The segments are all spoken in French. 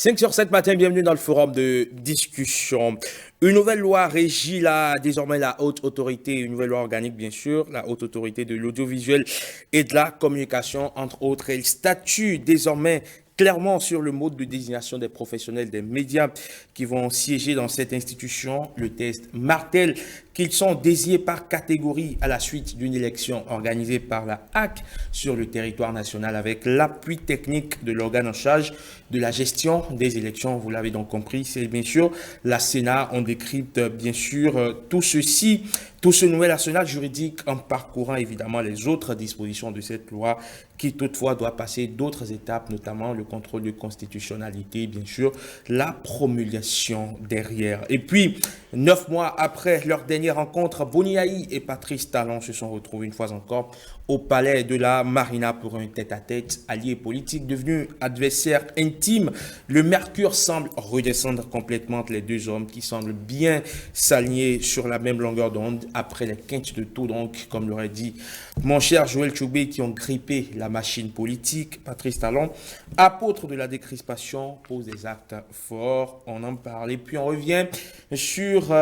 5 sur 7 matin, bienvenue dans le forum de discussion. Une nouvelle loi régit désormais la haute autorité, une nouvelle loi organique bien sûr, la haute autorité de l'audiovisuel et de la communication, entre autres. Elle statue désormais clairement sur le mode de désignation des professionnels des médias qui vont siéger dans cette institution. Le texte martèle qu'ils sont désignés par catégorie à la suite d'une élection organisée par la HAC sur le territoire national avec l'appui technique de l'organe en charge de la gestion des élections. Vous l'avez donc compris, c'est bien sûr la Sénat. On décrypte bien sûr tout ceci, tout ce nouvel arsenal juridique en parcourant évidemment les autres dispositions de cette loi qui toutefois doit passer d'autres étapes, notamment le contrôle de constitutionnalité, bien sûr, la promulgation derrière. Et puis, 9 mois après leur dernière rencontre, Boni Yayi et Patrice Talon se sont retrouvés une fois encore au palais de la Marina pour un tête-à-tête. Alliés politiques devenus adversaires intimes, le mercure semble redescendre complètement entre les deux hommes qui semblent bien s'aligner sur la même longueur d'onde après les quintes de tout, donc, comme l'aurait dit mon cher Joël Choubé, qui ont grippé la machine politique. Patrice Talon, apôtre de la décrispation, pose des actes forts, on en parle. Et puis on revient sur,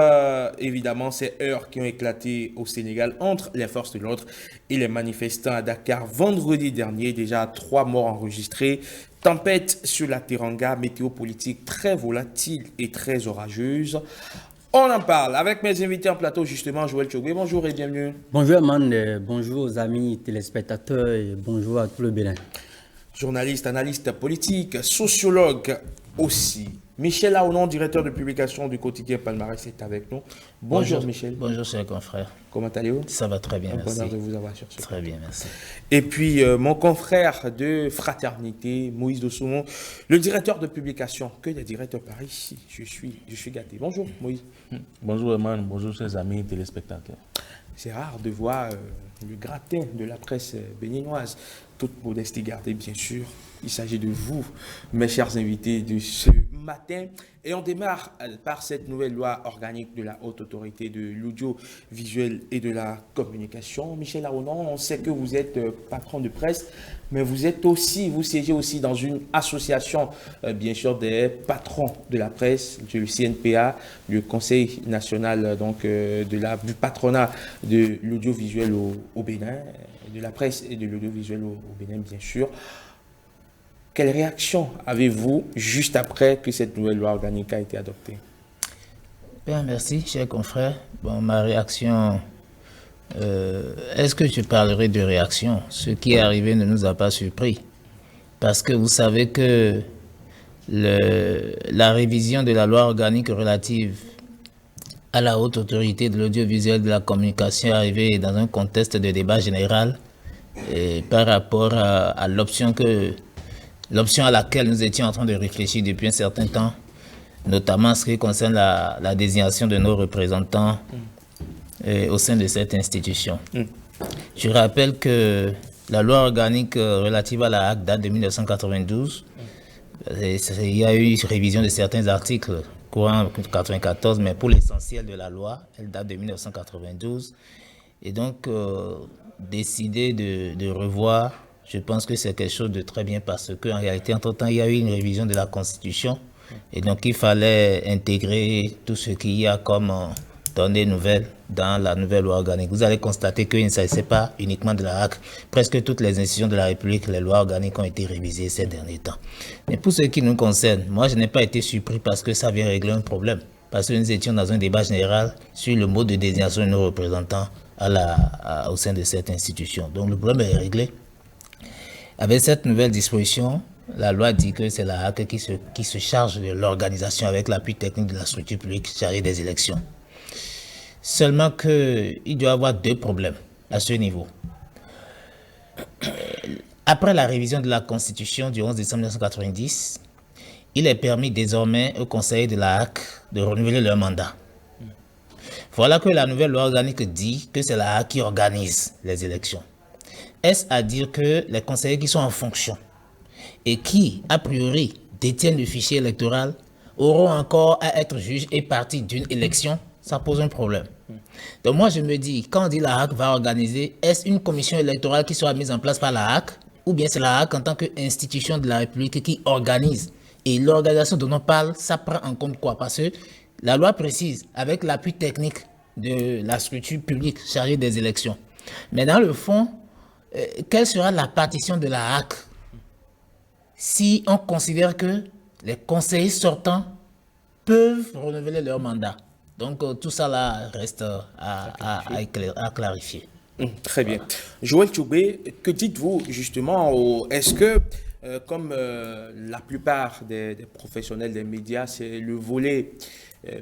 évidemment, ces heurts qui ont éclaté au Sénégal entre les forces de l'ordre et les manifestants à Dakar vendredi dernier. Déjà 3 morts enregistrés. Tempête sur la Teranga, météo politique très volatile et très orageuse. On en parle avec mes invités en plateau, justement, Joël Choubé. Bonjour et bienvenue. Bonjour, Amand. Bonjour aux amis téléspectateurs et bonjour à tout le Bénin. Journaliste, analyste politique, sociologue aussi. Michel Aounon, directeur de publication du quotidien Palmarès, est avec nous. Bonjour Michel. Bonjour chers confrères. Comment allez-vous? Ça va très bien, merci. Un bonheur de vous avoir sur ce Très bien, merci. Et puis mon confrère de fraternité, Moïse Dossoumon, le directeur de publication. Que des directeurs par ici, je suis gâté. Bonjour Moïse. Bonjour Eman, bonjour chers amis téléspectateurs. C'est rare de voir le gratin de la presse béninoise, toute modestie gardée bien sûr. Il s'agit de vous, mes chers invités de ce matin. Et on démarre par cette nouvelle loi organique de la haute autorité de l'audiovisuel et de la communication. Michel Aounon, on sait que vous êtes patron de presse, mais vous siégez aussi dans une association, bien sûr, des patrons de la presse, du CNPA, le Conseil national du patronat de l'audiovisuel au Bénin, de la presse et de l'audiovisuel au Bénin, bien sûr. Quelle réaction avez-vous juste après que cette nouvelle loi organique a été adoptée? Bien, merci, chers confrères. Bon, ma réaction, est-ce que je parlerai de réaction? Ce qui est arrivé ne nous a pas surpris. Parce que vous savez que la révision de la loi organique relative à la haute autorité de l'audiovisuel et de la communication est arrivée dans un contexte de débat général et par rapport à l'option à laquelle nous étions en train de réfléchir depuis un certain temps, notamment en ce qui concerne la désignation de nos représentants au sein de cette institution. Je rappelle que la loi organique relative à la HAC date de 1992. Il y a eu une révision de certains articles courant 1994, mais pour l'essentiel de la loi, elle date de 1992. Et donc, décider de revoir, je pense que c'est quelque chose de très bien parce qu'en réalité, entre-temps, il y a eu une révision de la Constitution et donc il fallait intégrer tout ce qu'il y a comme données nouvelles dans la nouvelle loi organique. Vous allez constater qu'il ne s'agissait pas uniquement de la HAC. Presque toutes les institutions de la République, les lois organiques ont été révisées ces derniers temps. Mais pour ce qui nous concerne, moi je n'ai pas été surpris parce que ça vient régler un problème. Parce que nous étions dans un débat général sur le mode de désignation de nos représentants au sein de cette institution. Donc le problème est réglé. Avec cette nouvelle disposition, la loi dit que c'est la HAC qui se charge de l'organisation avec l'appui technique de la structure publique chargée des élections. Seulement qu'il doit y avoir 2 problèmes à ce niveau. Après la révision de la Constitution du 11 décembre 1990, il est permis désormais aux conseillers de la HAC de renouveler leur mandat. Voilà que la nouvelle loi organique dit que c'est la HAC qui organise les élections. Est-ce à dire que les conseillers qui sont en fonction et qui, a priori, détiennent le fichier électoral auront encore à être juges et partie d'une élection? Ça pose un problème. Donc moi, je me dis, quand on dit la HAC va organiser, est-ce une commission électorale qui sera mise en place par la HAC ou bien c'est la HAC en tant qu'institution de la République qui organise Et l'organisation dont on parle, ça prend en compte quoi? Parce que la loi précise, avec l'appui technique de la structure publique chargée des élections. Mais dans le fond, quelle sera la partition de la HAC si on considère que les conseillers sortants peuvent renouveler leur mandat? Donc tout ça là reste à clarifier. Très bien. Joël Tchoubé, que dites-vous justement? Est-ce que, comme la plupart des professionnels des médias, c'est le volet,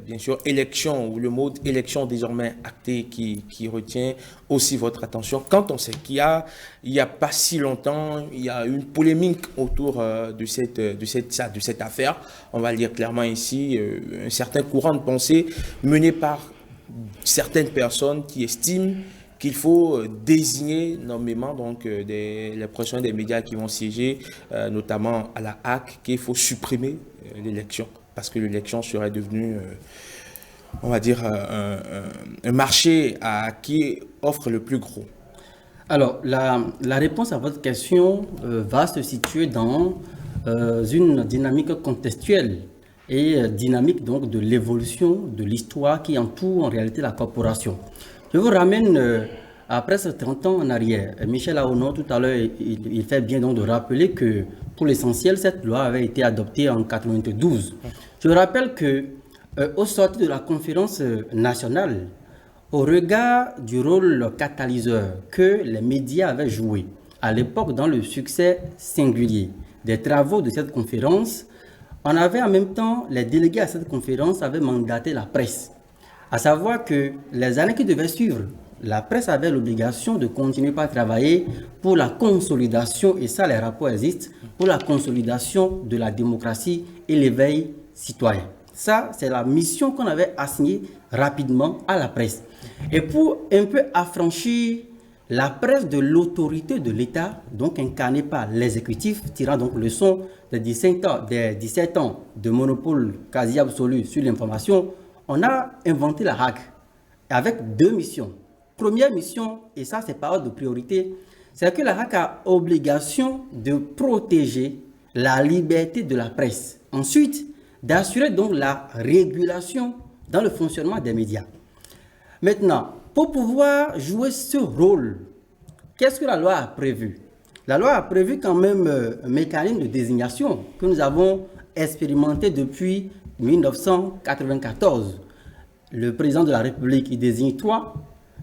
bien sûr, élection, ou le mode élection désormais acté qui retient aussi votre attention, quand on sait qu'il y a pas si longtemps, il y a une polémique autour de cette affaire, on va le dire clairement ici, un certain courant de pensée mené par certaines personnes qui estiment qu'il faut désigner nommément donc les professionnels des médias qui vont siéger, notamment à la HAC, qu'il faut supprimer l'élection, parce que l'élection serait devenue, on va dire, un marché qui offre le plus gros. Alors, la réponse à votre question va se situer dans une dynamique contextuelle et dynamique donc de l'évolution de l'histoire qui entoure en réalité la corporation. Je vous ramène à presque 30 ans en arrière. Michel Aono, tout à l'heure, il fait bien donc de rappeler que pour l'essentiel, cette loi avait été adoptée en 92. Je rappelle que au sortir de la conférence nationale, au regard du rôle catalyseur que les médias avaient joué à l'époque dans le succès singulier des travaux de cette conférence, on avait en même temps, les délégués à cette conférence avaient mandaté la presse. À savoir que les années qui devaient suivre, la presse avait l'obligation de continuer par travailler pour la consolidation, et ça les rapports existent, pour la consolidation de la démocratie et l'éveil citoyen. Ça, c'est la mission qu'on avait assignée rapidement à la presse. Et pour un peu affranchir la presse de l'autorité de l'État, donc incarnée par l'exécutif, tirant donc leçon des 17 ans de monopole quasi absolu sur l'information, on a inventé la HAC avec deux missions. Première mission, et ça c'est par ordre de priorité, c'est que la HAC a obligation de protéger la liberté de la presse. Ensuite, d'assurer donc la régulation dans le fonctionnement des médias. Maintenant, pour pouvoir jouer ce rôle, qu'est-ce que la loi a prévu? La loi a prévu quand même un mécanisme de désignation que nous avons expérimenté depuis 1994. Le président de la République il désigne 3,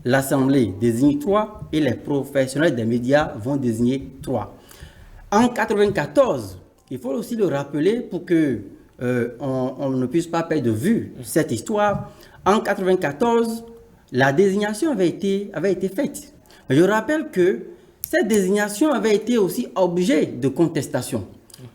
l'Assemblée désigne 3 et les professionnels des médias vont désigner 3. En 1994, il faut aussi le rappeler pour que on ne puisse pas perdre de vue cette histoire. En 1994, la désignation avait été faite. Je rappelle que cette désignation avait été aussi objet de contestation,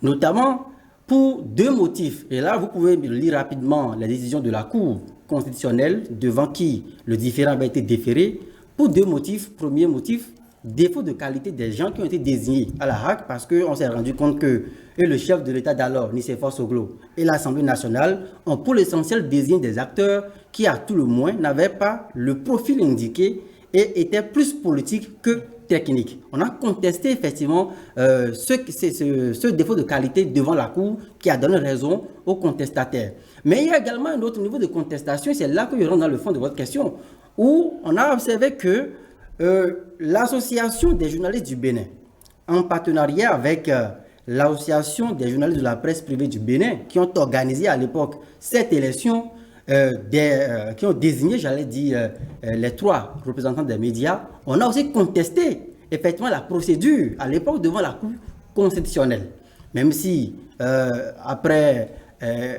notamment pour deux motifs. Et là, vous pouvez lire rapidement la décision de la Cour constitutionnelle devant qui le différend avait été déféré pour deux motifs. Premier motif, défaut de qualité des gens qui ont été désignés à la HAC, parce qu'on s'est rendu compte que et le chef de l'État d'alors, Nicéphore Soglo, et l'Assemblée nationale ont pour l'essentiel désigné des acteurs qui, à tout le moins, n'avaient pas le profil indiqué et étaient plus politiques que techniques. On a contesté effectivement ce défaut de qualité devant la Cour qui a donné raison aux contestataires. Mais il y a également un autre niveau de contestation, c'est là que je rentre dans le fond de votre question, où on a observé que l'Association des journalistes du Bénin, en partenariat avec l'Association des journalistes de la presse privée du Bénin, qui ont organisé à l'époque cette élection, qui ont désigné, j'allais dire, les 3 représentants des médias, on a aussi contesté effectivement la procédure à l'époque devant la Cour constitutionnelle. Même si après,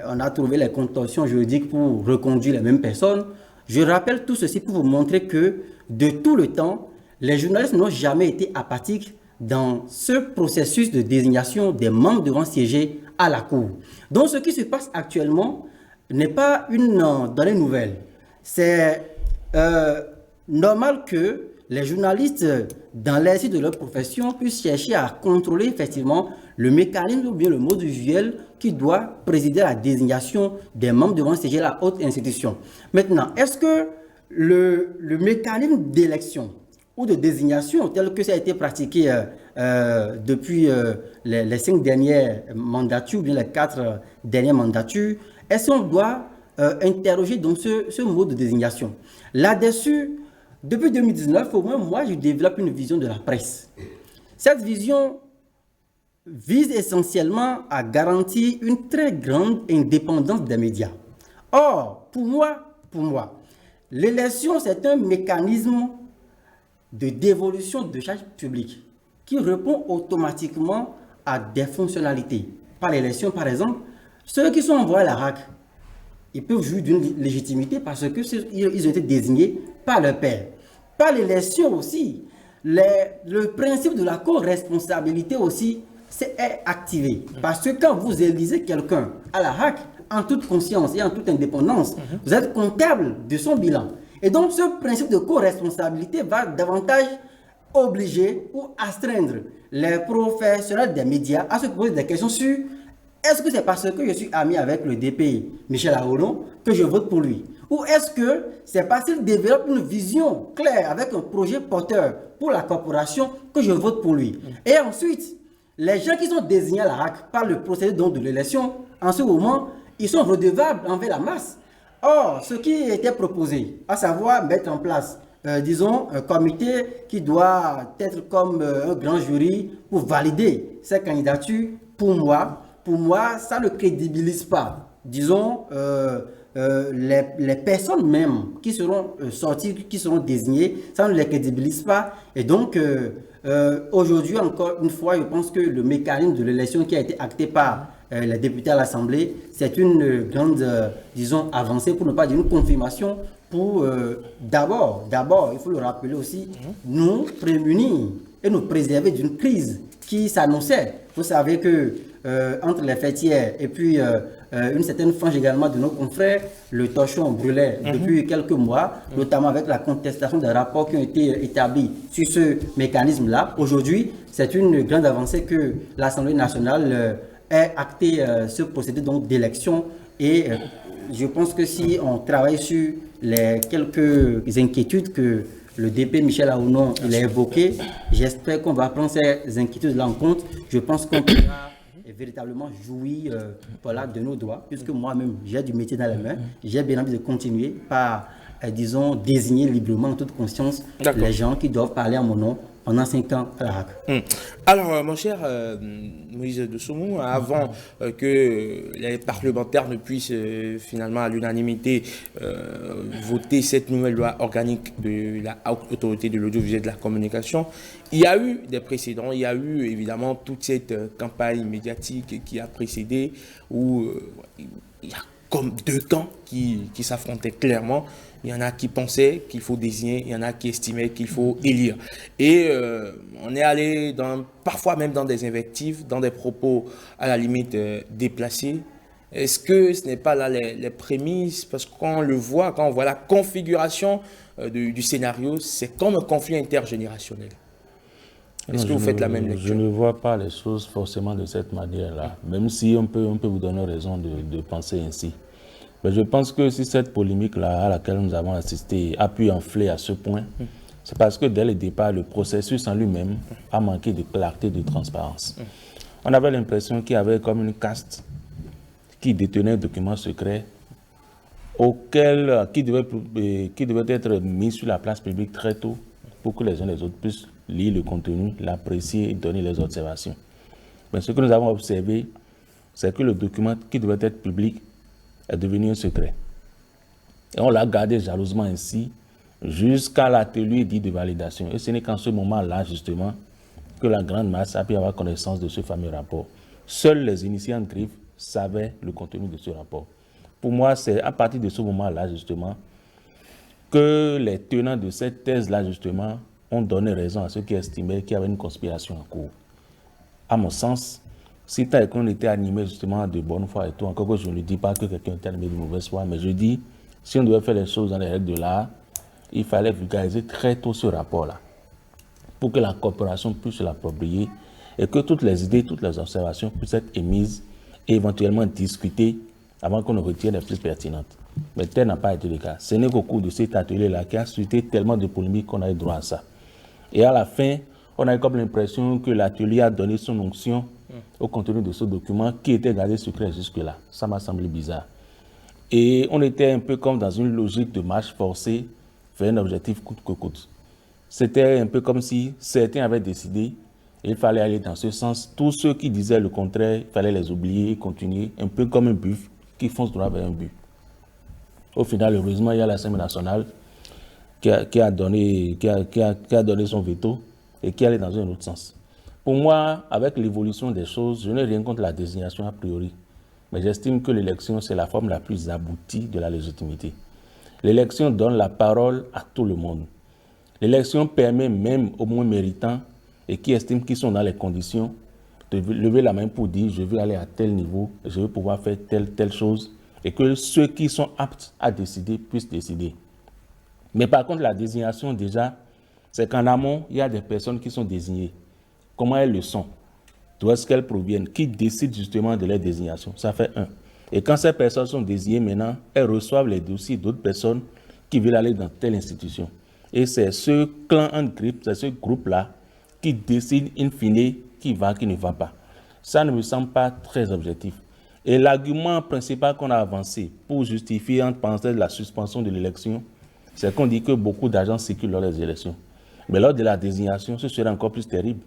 on a trouvé les contorsions juridiques pour reconduire les mêmes personnes, je rappelle tout ceci pour vous montrer que de tout le temps, les journalistes n'ont jamais été apathiques dans ce processus de désignation des membres devant siéger à la Cour. Donc ce qui se passe actuellement n'est pas une donnée nouvelle. C'est normal que les journalistes, dans l'exercice de leur profession, puissent chercher à contrôler effectivement le mécanisme ou bien le mode usuel qui doit présider à la désignation des membres devant siéger à la haute institution. Maintenant, est-ce que le mécanisme d'élection ou de désignation tel que ça a été pratiqué depuis les 5 dernières mandatures, ou bien les 4 dernières mandatures, est-ce qu'on doit interroger donc ce mode de désignation? Là-dessus, depuis 2019, au moins moi, je développe une vision de la presse. Cette vision vise essentiellement à garantir une très grande indépendance des médias. Or, pour moi, l'élection, c'est un mécanisme de dévolution de charges publiques qui répond automatiquement à des fonctionnalités. Par l'élection, par exemple, ceux qui sont envoyés à la RAC, ils peuvent jouir d'une légitimité parce qu'ils ont été désignés par leur père. Par l'élection aussi, le principe de la co-responsabilité aussi est activé. Parce que quand vous élisez quelqu'un à la RAC, en toute conscience et en toute indépendance, vous êtes comptable de son bilan. Et donc, ce principe de co-responsabilité va davantage obliger ou astreindre les professionnels des médias à se poser des questions sur est-ce que c'est parce que je suis ami avec le DPI, Michel Aoulon, que je vote pour lui? Ou est-ce que c'est parce qu'il développe une vision claire avec un projet porteur pour la corporation que je vote pour lui? Et ensuite, les gens qui sont désignés à la RAC par le procédé donc de l'élection, en ce moment, ils sont redevables envers la masse. Or, ce qui était proposé, à savoir mettre en place, disons, un comité qui doit être comme un grand jury pour valider ces candidatures, pour moi, ça ne crédibilise pas, disons, les personnes même qui seront sorties, qui seront désignées, ça ne les crédibilise pas. Et donc, aujourd'hui, encore une fois, je pense que le mécanisme de l'élection qui a été acté par les députés à l'Assemblée, c'est une grande, disons, avancée, pour ne pas dire une confirmation, pour d'abord, il faut le rappeler aussi, nous prémunir et nous préserver d'une crise qui s'annonçait. Vous savez que entre les fêtières et puis une certaine frange également de nos confrères, le torchon brûlait depuis quelques mois, notamment avec la contestation des rapports qui ont été établis sur ce mécanisme-là. Aujourd'hui, c'est une grande avancée que l'Assemblée nationale ait acté ce procédé d'élection et je pense que si on travaille sur les quelques inquiétudes que le DP Michel Aoulon a évoquées, j'espère qu'on va prendre ces inquiétudes-là en compte. Je pense qu'on pourra véritablement jouir voilà, de nos droits, puisque moi-même, j'ai du métier dans les mains. J'ai bien envie de continuer par, disons, désigner librement en toute conscience les gens qui doivent parler à mon nom pendant 5 ans à la RAC. Alors, mon cher Moïse de Saumon, avant que les parlementaires ne puissent finalement à l'unanimité voter cette nouvelle loi organique de la haute autorité de l'audiovisuel et de la communication, il y a eu des précédents, il y a eu évidemment toute cette campagne médiatique qui a précédé, où il y a comme 2 camps qui s'affrontaient clairement. Il y en a qui pensaient qu'il faut désigner, il y en a qui estimaient qu'il faut élire. Et on est allé parfois même dans des invectives, dans des propos à la limite déplacés. Est-ce que ce n'est pas là les prémices? Parce qu'on le voit, quand on voit la configuration du scénario, c'est comme un conflit intergénérationnel. Est-ce que vous faites la même lecture? Je ne vois pas les choses forcément de cette manière-là, même si on peut vous donner raison de penser ainsi. Mais je pense que si cette polémique-là à laquelle nous avons assisté a pu enfler à ce point, c'est parce que dès le départ, le processus en lui-même a manqué de clarté, de transparence. On avait l'impression qu'il y avait comme une caste qui détenait un document secret qui devait être mis sur la place publique très tôt pour que les uns et les autres puissent lire le contenu, l'apprécier et donner les observations. Mais ce que nous avons observé, c'est que le document qui devait être public est devenu un secret. Et on l'a gardé jalousement ainsi jusqu'à l'atelier dit de validation. Et ce n'est qu'en ce moment-là, justement, que la grande masse a pu avoir connaissance de ce fameux rapport. Seuls les initiés en griffe savaient le contenu de ce rapport. Pour moi, c'est à partir de ce moment-là, justement, que les tenants de cette thèse-là, justement, ont donné raison à ceux qui estimaient qu'il y avait une conspiration en cours. À mon sens, si tel qu'on était animé justement de bonne foi et tout, encore que je ne dis pas que quelqu'un était animé de mauvaise foi, mais je dis, si on devait faire les choses dans les règles de l'art, il fallait vulgariser très tôt ce rapport-là, pour que la corporation puisse l'approprier et que toutes les idées, toutes les observations puissent être émises et éventuellement discutées avant qu'on ne retire les plus pertinentes. Mais tel n'a pas été le cas. Ce n'est qu'au cours de cet atelier-là qui a suscité tellement de polémiques qu'on a eu droit à ça. Et à la fin, on a eu comme l'impression que l'atelier a donné son onction au contenu de ce document qui était gardé secret jusque-là. Ça m'a semblé bizarre. Et on était un peu comme dans une logique de marche forcée vers un objectif coûte que coûte. C'était un peu comme si certains avaient décidé et il fallait aller dans ce sens. Tous ceux qui disaient le contraire, il fallait les oublier et continuer, un peu comme un buff qui fonce droit vers un but. Au final, heureusement, il y a l'Assemblée nationale qui a donné son veto et qui allait dans un autre sens. Pour moi, avec l'évolution des choses, je n'ai rien contre la désignation a priori. Mais j'estime que l'élection, c'est la forme la plus aboutie de la légitimité. L'élection donne la parole à tout le monde. L'élection permet même aux moins méritants et qui estiment qu'ils sont dans les conditions de lever la main pour dire « je veux aller à tel niveau, je veux pouvoir faire telle chose » et que ceux qui sont aptes à décider puissent décider. Mais par contre, la désignation déjà, c'est qu'en amont, il y a des personnes qui sont désignées. Comment elles le sont? D'où est-ce qu'elles proviennent? Qui décide justement de leur désignation? Ça fait un. Et quand ces personnes sont désignées maintenant, elles reçoivent les dossiers d'autres personnes qui veulent aller dans telle institution. Et c'est ce clan en grippe, c'est ce groupe-là qui décide in fine qui va, qui ne va pas. Ça ne me semble pas très objectif. Et l'argument principal qu'on a avancé pour justifier entre parenthèses la suspension de l'élection, c'est qu'on dit que beaucoup d'argent circule lors des élections. Mais lors de la désignation, ce serait encore plus terrible.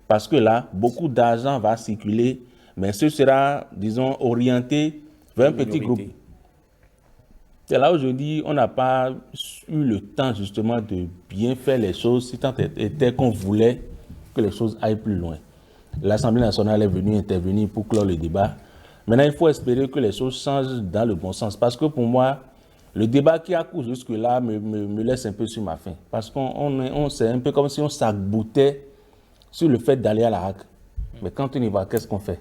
Parce que là, beaucoup d'argent va circuler, mais ce sera, disons, orienté vers un petit groupe. C'est là où je dis, on n'a pas eu le temps justement de bien faire les choses, si tant était qu'on voulait que les choses aillent plus loin. L'Assemblée nationale est venue intervenir pour clore le débat. Maintenant, il faut espérer que les choses changent dans le bon sens. Parce que pour moi, le débat qui a cours jusque-là me laisse un peu sur ma faim. Parce qu'on c'est un peu comme si on s'arc-boutait sur le fait d'aller à la HAC. Mais quand on y va, qu'est-ce qu'on fait?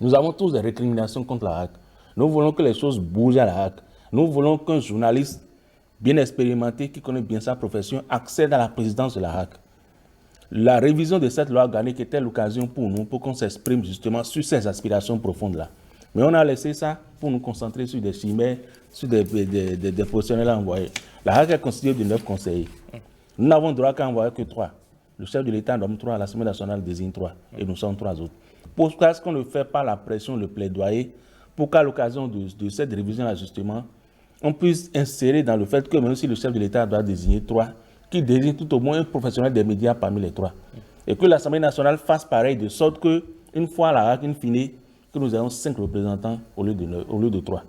Nous avons tous des récriminations contre la HAC. Nous voulons que les choses bougent à la HAC. Nous voulons qu'un journaliste bien expérimenté, qui connaît bien sa profession, accède à la présidence de la HAC. La révision de cette loi organique était l'occasion pour nous, pour qu'on s'exprime justement sur ces aspirations profondes-là. Mais on a laissé ça pour nous concentrer sur des chimères, sur des professionnels à envoyer. La HAC est constituée de 9 conseillers. Nous n'avons droit qu'à envoyer que 3. Le chef de l'État nomme 3, l'Assemblée nationale désigne 3, et nous sommes 3 autres. Pourquoi est-ce qu'on ne fait pas la pression, le plaidoyer, pour qu'à l'occasion de cette révision d'ajustement, on puisse insérer dans le fait que même si le chef de l'État doit désigner 3, qu'il désigne tout au moins un professionnel des médias parmi les 3. Et que l'Assemblée nationale fasse pareil, de sorte qu'une fois à la HAC, in fine, que nous ayons 5 représentants au lieu de 3.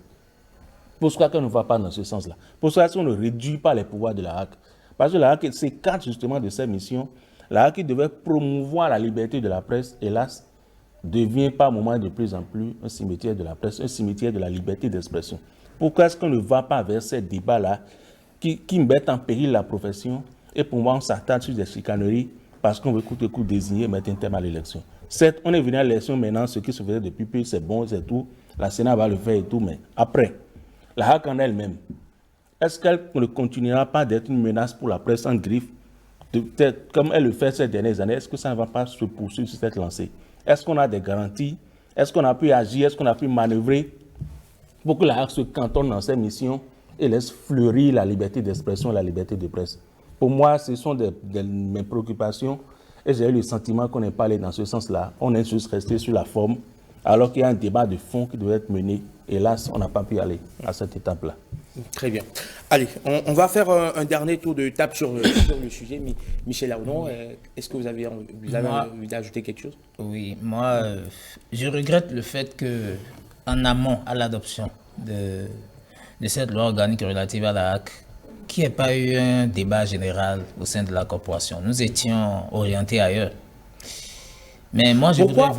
Pourquoi qu'on ne va pas dans ce sens-là? Pourquoi est-ce qu'on ne réduit pas les pouvoirs de la HAC? Parce que la HAC s'écarte justement de ses missions. La HAC qui devait promouvoir la liberté de la presse, hélas, devient par moments de plus en plus un cimetière de la presse, un cimetière de la liberté d'expression. Pourquoi est-ce qu'on ne va pas vers ces débats-là qui mettent en péril la profession et pour moi on s'attarde sur des chicaneries parce qu'on veut coûte que coûte désigner et mettre un terme à l'élection? Certes, on est venu à l'élection maintenant, ce qui se faisait depuis peu, c'est bon, c'est tout, la Sénat va le faire et tout, mais après, la HAC en elle-même, est-ce qu'elle ne continuera pas d'être une menace pour la presse en griffe, comme elle le fait ces dernières années? Est-ce que ça ne va pas se poursuivre sur cette lancée? Est-ce qu'on a des garanties? Est-ce qu'on a pu agir? Est-ce qu'on a pu manœuvrer pour que la HAC se cantonne dans ses missions et laisse fleurir la liberté d'expression et la liberté de presse? Pour moi, ce sont mes préoccupations et j'ai eu le sentiment qu'on n'est pas allé dans ce sens-là. On est juste resté sur la forme alors qu'il y a un débat de fond qui doit être mené. Hélas, on n'a pas pu aller à cette étape-là. Très bien. Allez, on va faire un dernier tour de table sur le sujet. Michel Aoudon, est-ce que vous avez envie d'ajouter quelque chose? Oui, moi, je regrette le fait que, en amont à l'adoption de cette loi organique relative à la HAC, qu'il n'y ait pas eu un débat général au sein de la corporation. Nous étions orientés ailleurs. Mais moi,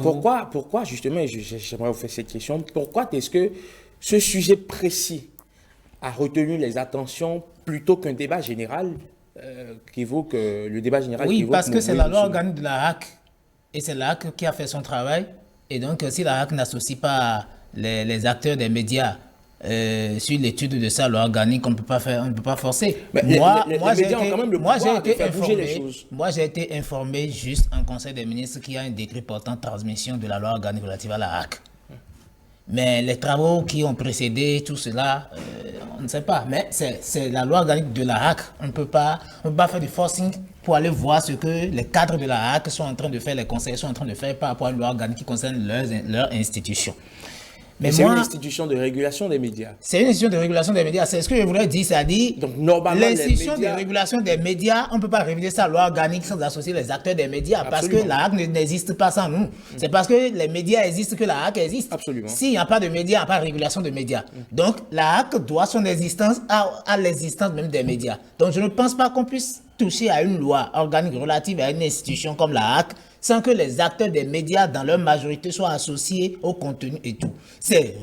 pourquoi justement, j'aimerais vous faire cette question, pourquoi est-ce que ce sujet précis a retenu les attentions plutôt qu'un débat général qui vaut que le débat général? Oui, parce que c'est la loi organique de la HAC et c'est la HAC qui a fait son travail. Et donc, si la HAC n'associe pas les acteurs des médias sur l'étude de sa loi organique, on ne peut pas forcer. Mais moi, j'ai été informé juste en Conseil des ministres qu'il y a un décret portant transmission de la loi organique relative à la HAC. Mais les travaux qui ont précédé tout cela, on ne sait pas. Mais c'est la loi organique de la HAC. On ne peut pas faire du forcing pour aller voir ce que les cadres de la HAC sont en train de faire, les conseillers sont en train de faire par rapport à une loi organique qui concerne leur institution. Mais c'est une institution de régulation des médias. C'est une institution de régulation des médias. C'est ce que je voulais dire. C'est-à-dire, l'institution de régulation des médias, on ne peut pas réviser sa loi organique sans associer les acteurs des médias. Absolument. Parce que la HAC n'existe pas sans nous. C'est parce que les médias existent que la HAC existe. Absolument. S'il n'y a pas de médias, il n'y a pas de régulation de médias. Donc, la HAC doit son existence à l'existence même des médias. Donc, je ne pense pas qu'on puisse toucher à une loi organique relative à une institution comme la HAC sans que les acteurs des médias, dans leur majorité, soient associés au contenu et tout. C'est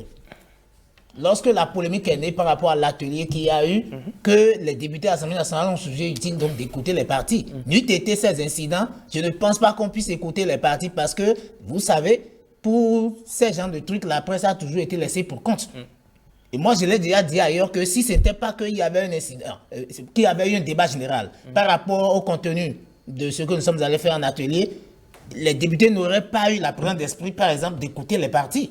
lorsque la polémique est née par rapport à l'atelier qu'il y a eu, que les députés à l'Assemblée nationale ont jugé utile donc d'écouter les partis. N'eût été ces incidents, je ne pense pas qu'on puisse écouter les partis parce que, vous savez, pour ces genres de trucs, la presse a toujours été laissée pour compte. Et moi, je l'ai déjà dit ailleurs que si ce n'était pas qu'il y avait un incident, qu'il y avait eu un débat général par rapport au contenu de ce que nous sommes allés faire en atelier, les députés n'auraient pas eu la présence d'esprit, par exemple, d'écouter les partis.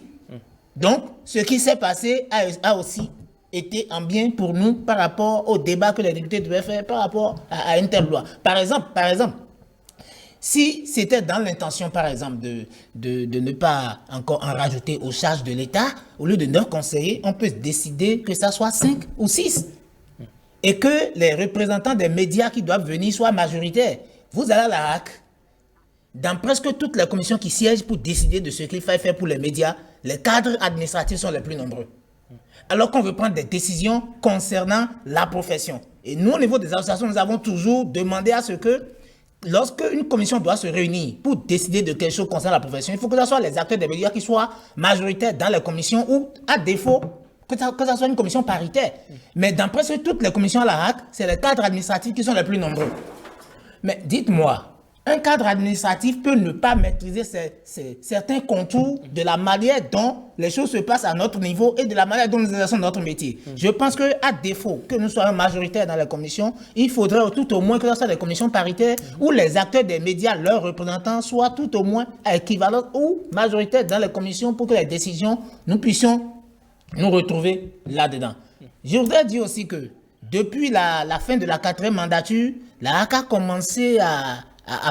Donc, ce qui s'est passé a aussi été en bien pour nous par rapport au débat que les députés devaient faire par rapport à une telle loi. Par exemple, si c'était dans l'intention, par exemple, de ne pas encore en rajouter aux charges de l'État, au lieu de 9 conseillers, on peut décider que ça soit 5 ou 6. Et que les représentants des médias qui doivent venir soient majoritaires. Vous allez à la HAC, dans presque toutes les commissions qui siègent pour décider de ce qu'il faut faire pour les médias, les cadres administratifs sont les plus nombreux. Alors qu'on veut prendre des décisions concernant la profession. Et nous, au niveau des associations, nous avons toujours demandé à ce que, lorsque une commission doit se réunir pour décider de quelque chose concernant la profession, il faut que ce soit les acteurs des médias qui soient majoritaires dans les commissions ou, à défaut, que ça soit une commission paritaire. Mais dans presque toutes les commissions à la HAC, c'est les cadres administratifs qui sont les plus nombreux. Mais dites-moi, un cadre administratif peut ne pas maîtriser certains contours de la manière dont les choses se passent à notre niveau et de la manière dont nous exerçons notre métier. Je pense qu'à défaut que nous soyons majoritaires dans les commissions, il faudrait tout au moins que ce soit des commissions paritaires où les acteurs des médias, leurs représentants, soient tout au moins équivalents ou majoritaires dans les commissions pour que les décisions, nous puissions nous retrouver là-dedans. Je voudrais dire aussi que depuis la fin de la 4e mandature, la HAC a commencé à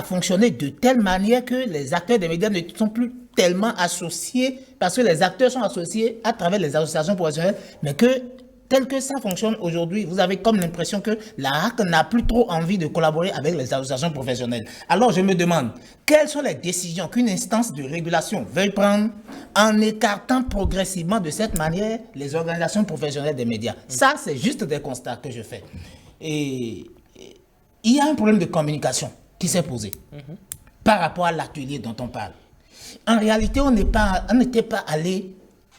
fonctionner de telle manière que les acteurs des médias ne sont plus tellement associés, parce que les acteurs sont associés à travers les associations professionnelles, mais que tel que ça fonctionne aujourd'hui, vous avez comme l'impression que la HAC n'a plus trop envie de collaborer avec les associations professionnelles. Alors je me demande, quelles sont les décisions qu'une instance de régulation veuille prendre en écartant progressivement de cette manière les organisations professionnelles des médias? Ça, c'est juste des constats que je fais. Et il y a un problème de communication qui s'est posé par rapport à l'atelier dont on parle. En réalité, on n'était pas allé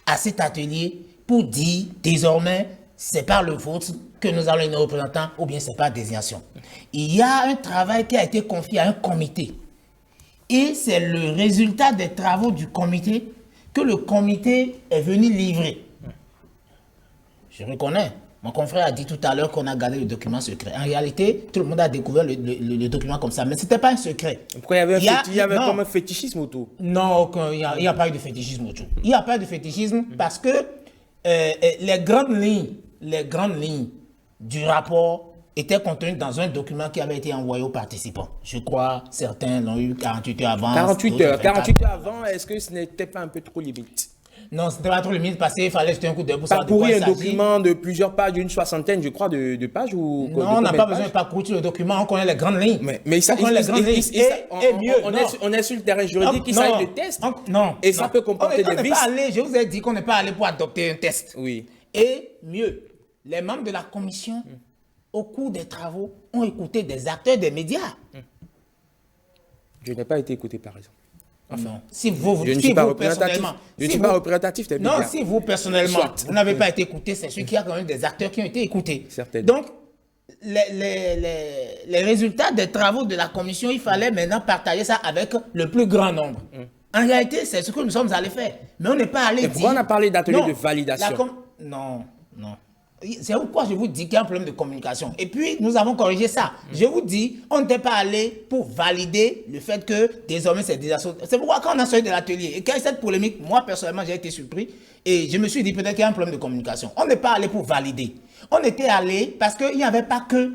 à cet atelier pour dire désormais c'est par le vote que nous allons nos représentants ou bien c'est par désignation. Il y a un travail qui a été confié à un comité et c'est le résultat des travaux du comité que le comité est venu livrer. Je reconnais. Mon confrère a dit tout à l'heure qu'on a gardé le document secret. En réalité, tout le monde a découvert le document comme ça, mais ce n'était pas un secret. Pourquoi il y avait comme un fétichisme autour? Non, il n'y a pas eu de fétichisme autour. Il n'y a pas eu de fétichisme parce que les grandes lignes du rapport étaient contenues dans un document qui avait été envoyé aux participants. Je crois certains l'ont eu 48 heures avant. 48 heures avant, est-ce que ce n'était pas un peu trop limite? Non, ce n'était pas trop limite parce qu'il fallait jeter un coup de pouce. Parcourir un document de plusieurs pages, d'une 60aine, je crois, de pages ou... Non, on n'a pas besoin de parcourir le document, on connaît les grandes lignes. Mais ça, on connaît les grandes lignes. Et mieux, on est sur le terrain juridique, il s'agit de tests. Non. Et ça peut comporter des vices. Je vous ai dit qu'on n'est pas allé pour adopter un test. Oui. Et mieux, les membres de la commission, au cours des travaux, ont écouté des acteurs des médias. Je n'ai pas été écouté, par exemple. Enfin, si vous je ne suis pas représentatif des médias. Non, si vous, personnellement, vous n'avez pas été écouté, c'est sûr qu'il y a quand même des acteurs qui ont été écoutés. Certainement. Donc, les résultats des travaux de la commission, il fallait maintenant partager ça avec le plus grand nombre. En réalité, c'est ce que nous sommes allés faire. Mais on n'est pas allé dire... Pourquoi on a parlé d'atelier de validation? Non. C'est pourquoi je vous dis qu'il y a un problème de communication. Et puis, nous avons corrigé ça. Je vous dis, on n'était pas allé pour valider le fait que désormais c'est des associations. C'est pourquoi quand on a sorti de l'atelier et qu'il y a cette polémique, moi personnellement j'ai été surpris et je me suis dit peut-être qu'il y a un problème de communication. On n'est pas allé pour valider. On était allé parce qu'il n'y avait pas que...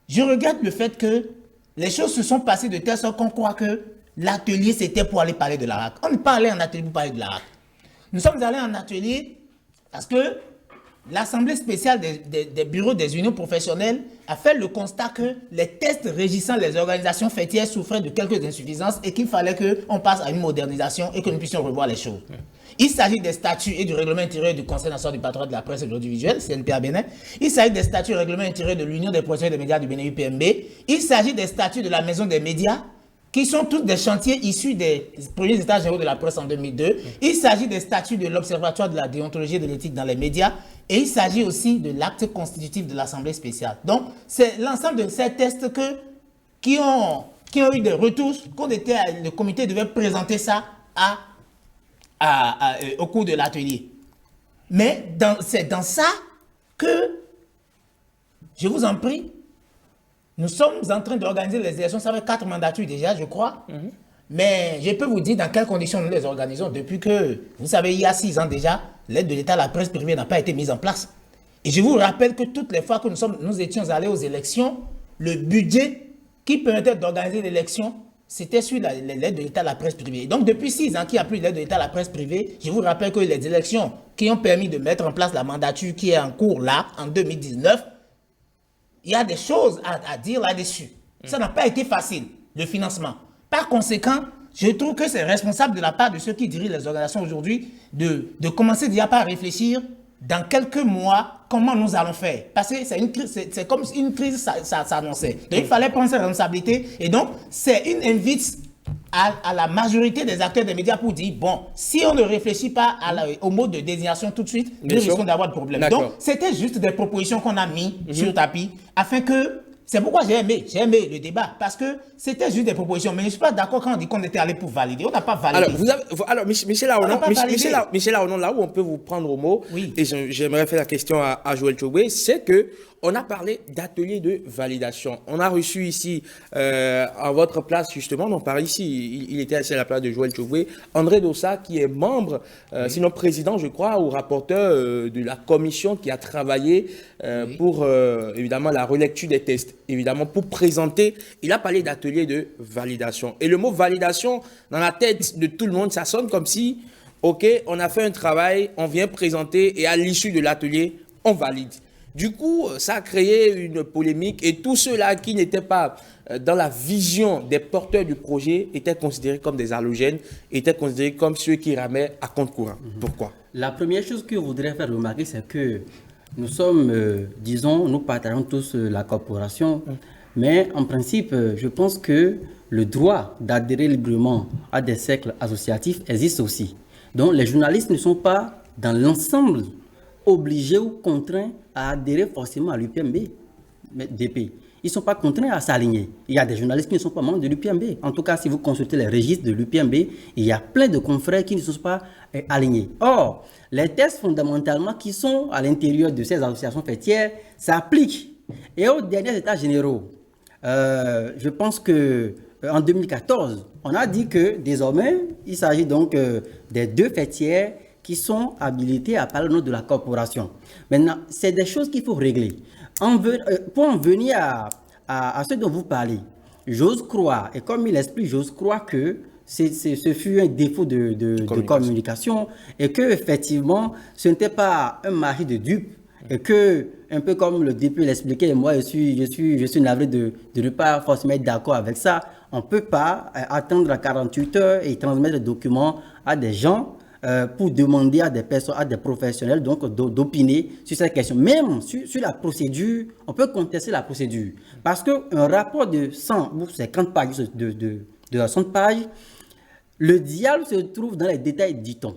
Je regrette le fait que les choses se sont passées de telle sorte qu'on croit que l'atelier c'était pour aller parler de l'ARAC. On n'est pas allé en atelier pour parler de l'ARAC. Nous sommes allés en atelier parce que l'Assemblée spéciale des bureaux des unions professionnelles a fait le constat que les tests régissant les organisations fêtières souffraient de quelques insuffisances et qu'il fallait qu'on passe à une modernisation et que nous puissions revoir les choses. Il s'agit des statuts et du règlement intérieur du Conseil national du patronat de la presse et de l'audiovisuel, CNPA Bénin. Il s'agit des statuts et règlement intérieur de l'Union des professionnels des médias du Bénin UPMB. Il s'agit des statuts de la Maison des médias, qui sont tous des chantiers issus des premiers états généraux de la presse en 2002. Il s'agit des statuts de l'Observatoire de la déontologie et de l'éthique dans les médias. Et il s'agit aussi de l'acte constitutif de l'Assemblée spéciale. Donc, c'est l'ensemble de ces tests qui ont eu des retouches, le comité devait présenter ça au cours de l'atelier. Mais c'est dans ça que, je vous en prie, nous sommes en train d'organiser les élections. Ça fait 4 mandatures déjà, je crois. Mais je peux vous dire dans quelles conditions nous les organisons. Depuis que, vous savez, il y a 6 ans déjà, l'aide de l'État à la presse privée n'a pas été mise en place. Et je vous rappelle que toutes les fois que nous étions allés aux élections, le budget qui permettait d'organiser l'élection, c'était sur l'aide de l'État à la presse privée. Et donc depuis 6 ans qu'il n'y a plus d'aide de l'État à la presse privée, je vous rappelle que les élections qui ont permis de mettre en place la mandature qui est en cours là, en 2019, il y a des choses à dire là-dessus. Ça n'a pas été facile, le financement. Par conséquent, je trouve que c'est responsable de la part de ceux qui dirigent les organisations aujourd'hui de commencer déjà par réfléchir dans quelques mois comment nous allons faire. Parce que c'est comme une crise s'annonçait. Donc il fallait prendre ses responsabilités. Et donc c'est une invite à la majorité des acteurs des médias pour dire, bon, si on ne réfléchit pas au mode de désignation tout de suite, nous risquons d'avoir des problèmes. Donc c'était juste des propositions qu'on a mis sur le tapis afin que... C'est pourquoi j'ai aimé le débat, parce que c'était juste des propositions. Mais je ne suis pas d'accord quand on dit qu'on était allé pour valider. On n'a pas validé. Alors, Michel Aonon, là où on peut vous prendre au mot, oui. Et j'aimerais faire la question à Joël Tchobé, c'est que on a parlé d'atelier de validation. On a reçu ici, à votre place justement, on parle ici, il était assis à la place de Joël Tchobé, André Dossa, qui est membre, sinon président, je crois, ou rapporteur de la commission qui a travaillé pour, évidemment, la relecture des tests. Évidemment, pour présenter, il a parlé d'atelier de validation. Et le mot validation, dans la tête de tout le monde, ça sonne comme si, OK, on a fait un travail, on vient présenter et à l'issue de l'atelier, on valide. Du coup, ça a créé une polémique et tous ceux-là qui n'étaient pas dans la vision des porteurs du projet étaient considérés comme des halogènes, étaient considérés comme ceux qui ramaient à compte courant. Pourquoi? La première chose que je voudrais faire remarquer, c'est que nous sommes, disons, nous partageons tous la corporation, mais en principe, je pense que le droit d'adhérer librement à des cercles associatifs existe aussi. Donc, les journalistes ne sont pas, dans l'ensemble, obligés ou contraints à adhérer forcément à l'UPMB, DP. Ils ne sont pas contraints à s'aligner. Il y a des journalistes qui ne sont pas membres de l'UPMB. En tout cas, si vous consultez les registres de l'UPMB, il y a plein de confrères qui ne sont pas alignés. Or, les tests fondamentalement qui sont à l'intérieur de ces associations fêtières s'appliquent. Et aux derniers états généraux, je pense qu'en 2014, on a dit que désormais, il s'agit donc des 2 fêtières qui sont habilitées à parler au nom de la corporation. Maintenant, c'est des choses qu'il faut régler. Pour en venir à ce dont vous parlez, j'ose croire, et comme il explique, j'ose croire que ce fut un défaut de communication et que effectivement, ce n'était pas un marché de dupes et que, un peu comme le député l'expliquait, moi je suis navré de ne pas forcément être d'accord avec ça. On ne peut pas attendre à 48 heures et transmettre le document à des gens pour demander à des personnes, à des professionnels donc d'opiner sur cette question. Même sur la procédure, on peut contester la procédure. Parce qu'un rapport de 100 ou 50 pages, de 60 pages, le diable se trouve dans les détails, dit-on.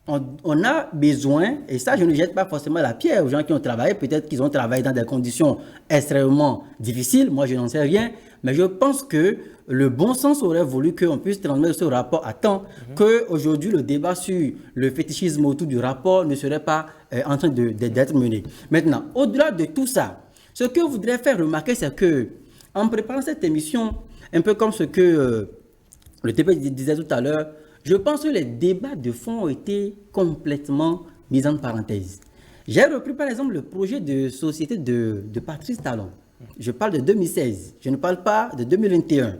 On a besoin, et ça je ne jette pas forcément la pierre aux gens qui ont travaillé, peut-être qu'ils ont travaillé dans des conditions extrêmement difficiles, moi je n'en sais rien, mais je pense que le bon sens aurait voulu qu'on puisse transmettre ce rapport à temps, qu'aujourd'hui le débat sur le fétichisme autour du rapport ne serait pas en train d'être mené. Maintenant, au-delà de tout ça, ce que je voudrais faire remarquer, c'est que en préparant cette émission, un peu comme ce que le débat disait tout à l'heure, je pense que les débats de fond ont été complètement mis en parenthèse. J'ai repris par exemple le projet de société de Patrice Talon. Je parle de 2016, je ne parle pas de 2021.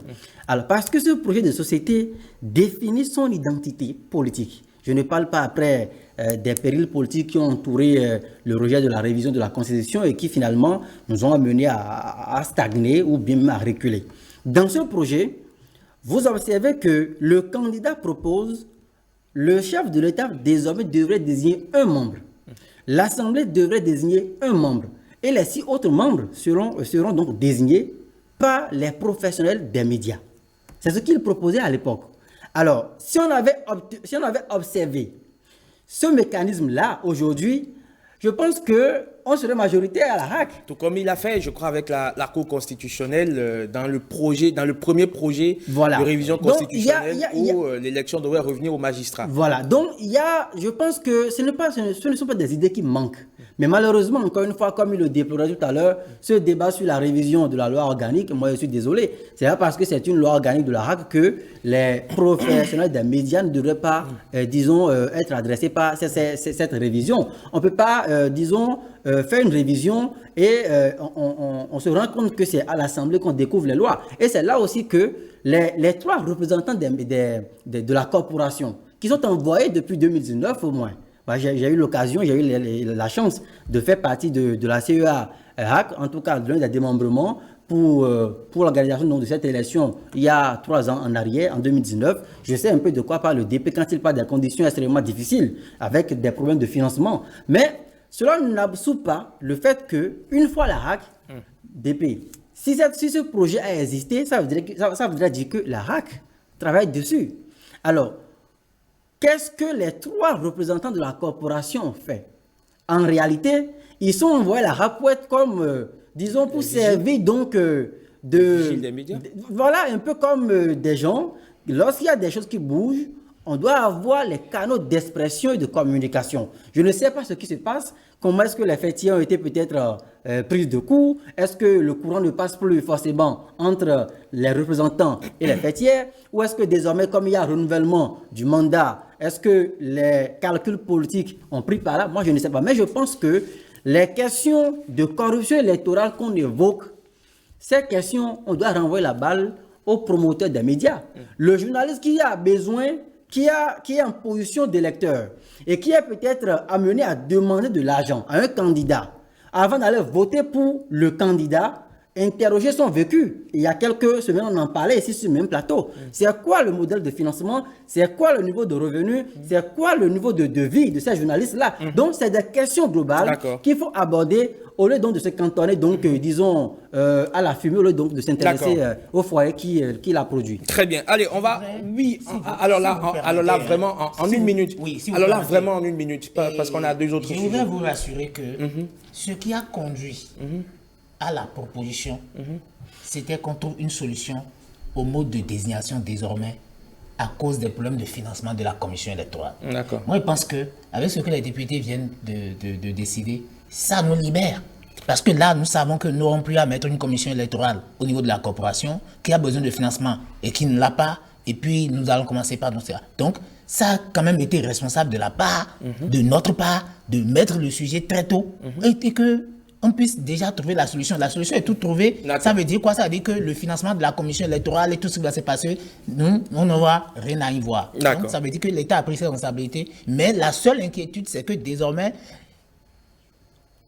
Alors, parce que ce projet de société définit son identité politique. Je ne parle pas après des périls politiques qui ont entouré le rejet de la révision de la Constitution et qui finalement nous ont amenés à stagner ou bien même à reculer. Dans ce projet, vous observez que le candidat propose, le chef de l'État désormais devrait désigner un membre. L'Assemblée devrait désigner un membre. Et les 6 autres membres seront donc désignés par les professionnels des médias. C'est ce qu'il proposait à l'époque. Alors, si on avait observé ce mécanisme-là aujourd'hui, je pense qu'on serait majoritaire à la RAC. Tout comme il a fait, je crois, avec la Cour constitutionnelle dans le premier projet de révision constitutionnelle où l'élection devrait revenir aux magistrats. Voilà. Donc, je pense que ce ne sont pas des idées qui manquent. Mais malheureusement, encore une fois, comme il le déplorait tout à l'heure, ce débat sur la révision de la loi organique, moi je suis désolé, c'est pas parce que c'est une loi organique de la RAC que les professionnels des médias ne devraient pas, être adressés par cette révision. On ne peut pas, faire une révision et on se rend compte que c'est à l'Assemblée qu'on découvre les lois. Et c'est là aussi que les 3 représentants de la corporation qui sont envoyés depuis 2019 au moins, j'ai eu l'occasion, j'ai eu la chance de faire partie de la CEA RAC, en tout cas de l'un des démembrements pour l'organisation de cette élection il y a 3 ans en arrière, en 2019. Je sais un peu de quoi parle le DP quand il parle des conditions extrêmement difficiles avec des problèmes de financement. Mais cela n'absout pas le fait qu'une fois la RAC, DP, si ce projet a existé, ça voudrait dire que la RAC travaille dessus. Alors, qu'est-ce que les 3 représentants de la corporation ont fait? En réalité, ils sont envoyés à la RAC pour être comme, pour servir donc des médias. Voilà, un peu comme des gens. Lorsqu'il y a des choses qui bougent, on doit avoir les canaux d'expression et de communication. Je ne sais pas ce qui se passe. Comment est-ce que les fêtiers ont été peut-être prises de court? Est-ce que le courant ne passe plus forcément entre les représentants et les fêtières? Ou est-ce que désormais, comme il y a renouvellement du mandat, est-ce que les calculs politiques ont pris par là? Moi, je ne sais pas. Mais je pense que les questions de corruption électorale qu'on évoque, ces questions, on doit renvoyer la balle aux promoteurs des médias. Le journaliste qui a besoin, qui est en position d'électeur et qui est peut-être amené à demander de l'argent à un candidat, avant d'aller voter pour le candidat, interroger son vécu. Il y a quelques semaines, on en parlait ici sur le même plateau. C'est quoi le modèle de financement? C'est quoi le niveau de revenu? C'est quoi le niveau de vie de ces journalistes-là? Donc, c'est des questions globales qu'il faut aborder au lieu donc de se cantonner, donc, à la fumée, au lieu donc de s'intéresser au foyer qui l'a produit. Très bien. Allez, on va... Oui, alors là, vraiment, en une minute. Oui, si alors là, vraiment en une minute, parce qu'on a 2 autres sujets. Je voudrais vous rassurer que ce qui a conduit à la proposition, c'était qu'on trouve une solution au mode de désignation désormais à cause des problèmes de financement de la commission électorale. D'accord. Moi, je pense qu'avec ce que les députés viennent de décider, ça nous libère. Parce que là, nous savons que nous n'aurons plus à mettre une commission électorale au niveau de la corporation qui a besoin de financement et qui ne l'a pas. Et puis, nous allons commencer par nous faire. Donc, ça a quand même été responsable de la part, de notre part, de mettre le sujet très tôt et que on puisse déjà trouver la solution. La solution est toute trouvée. Ça veut dire quoi? Ça veut dire que le financement de la commission électorale et tout ce qui va se passer, nous, on n'aura rien à y voir. Donc, ça veut dire que l'État a pris ses responsabilités. Mais la seule inquiétude, c'est que désormais,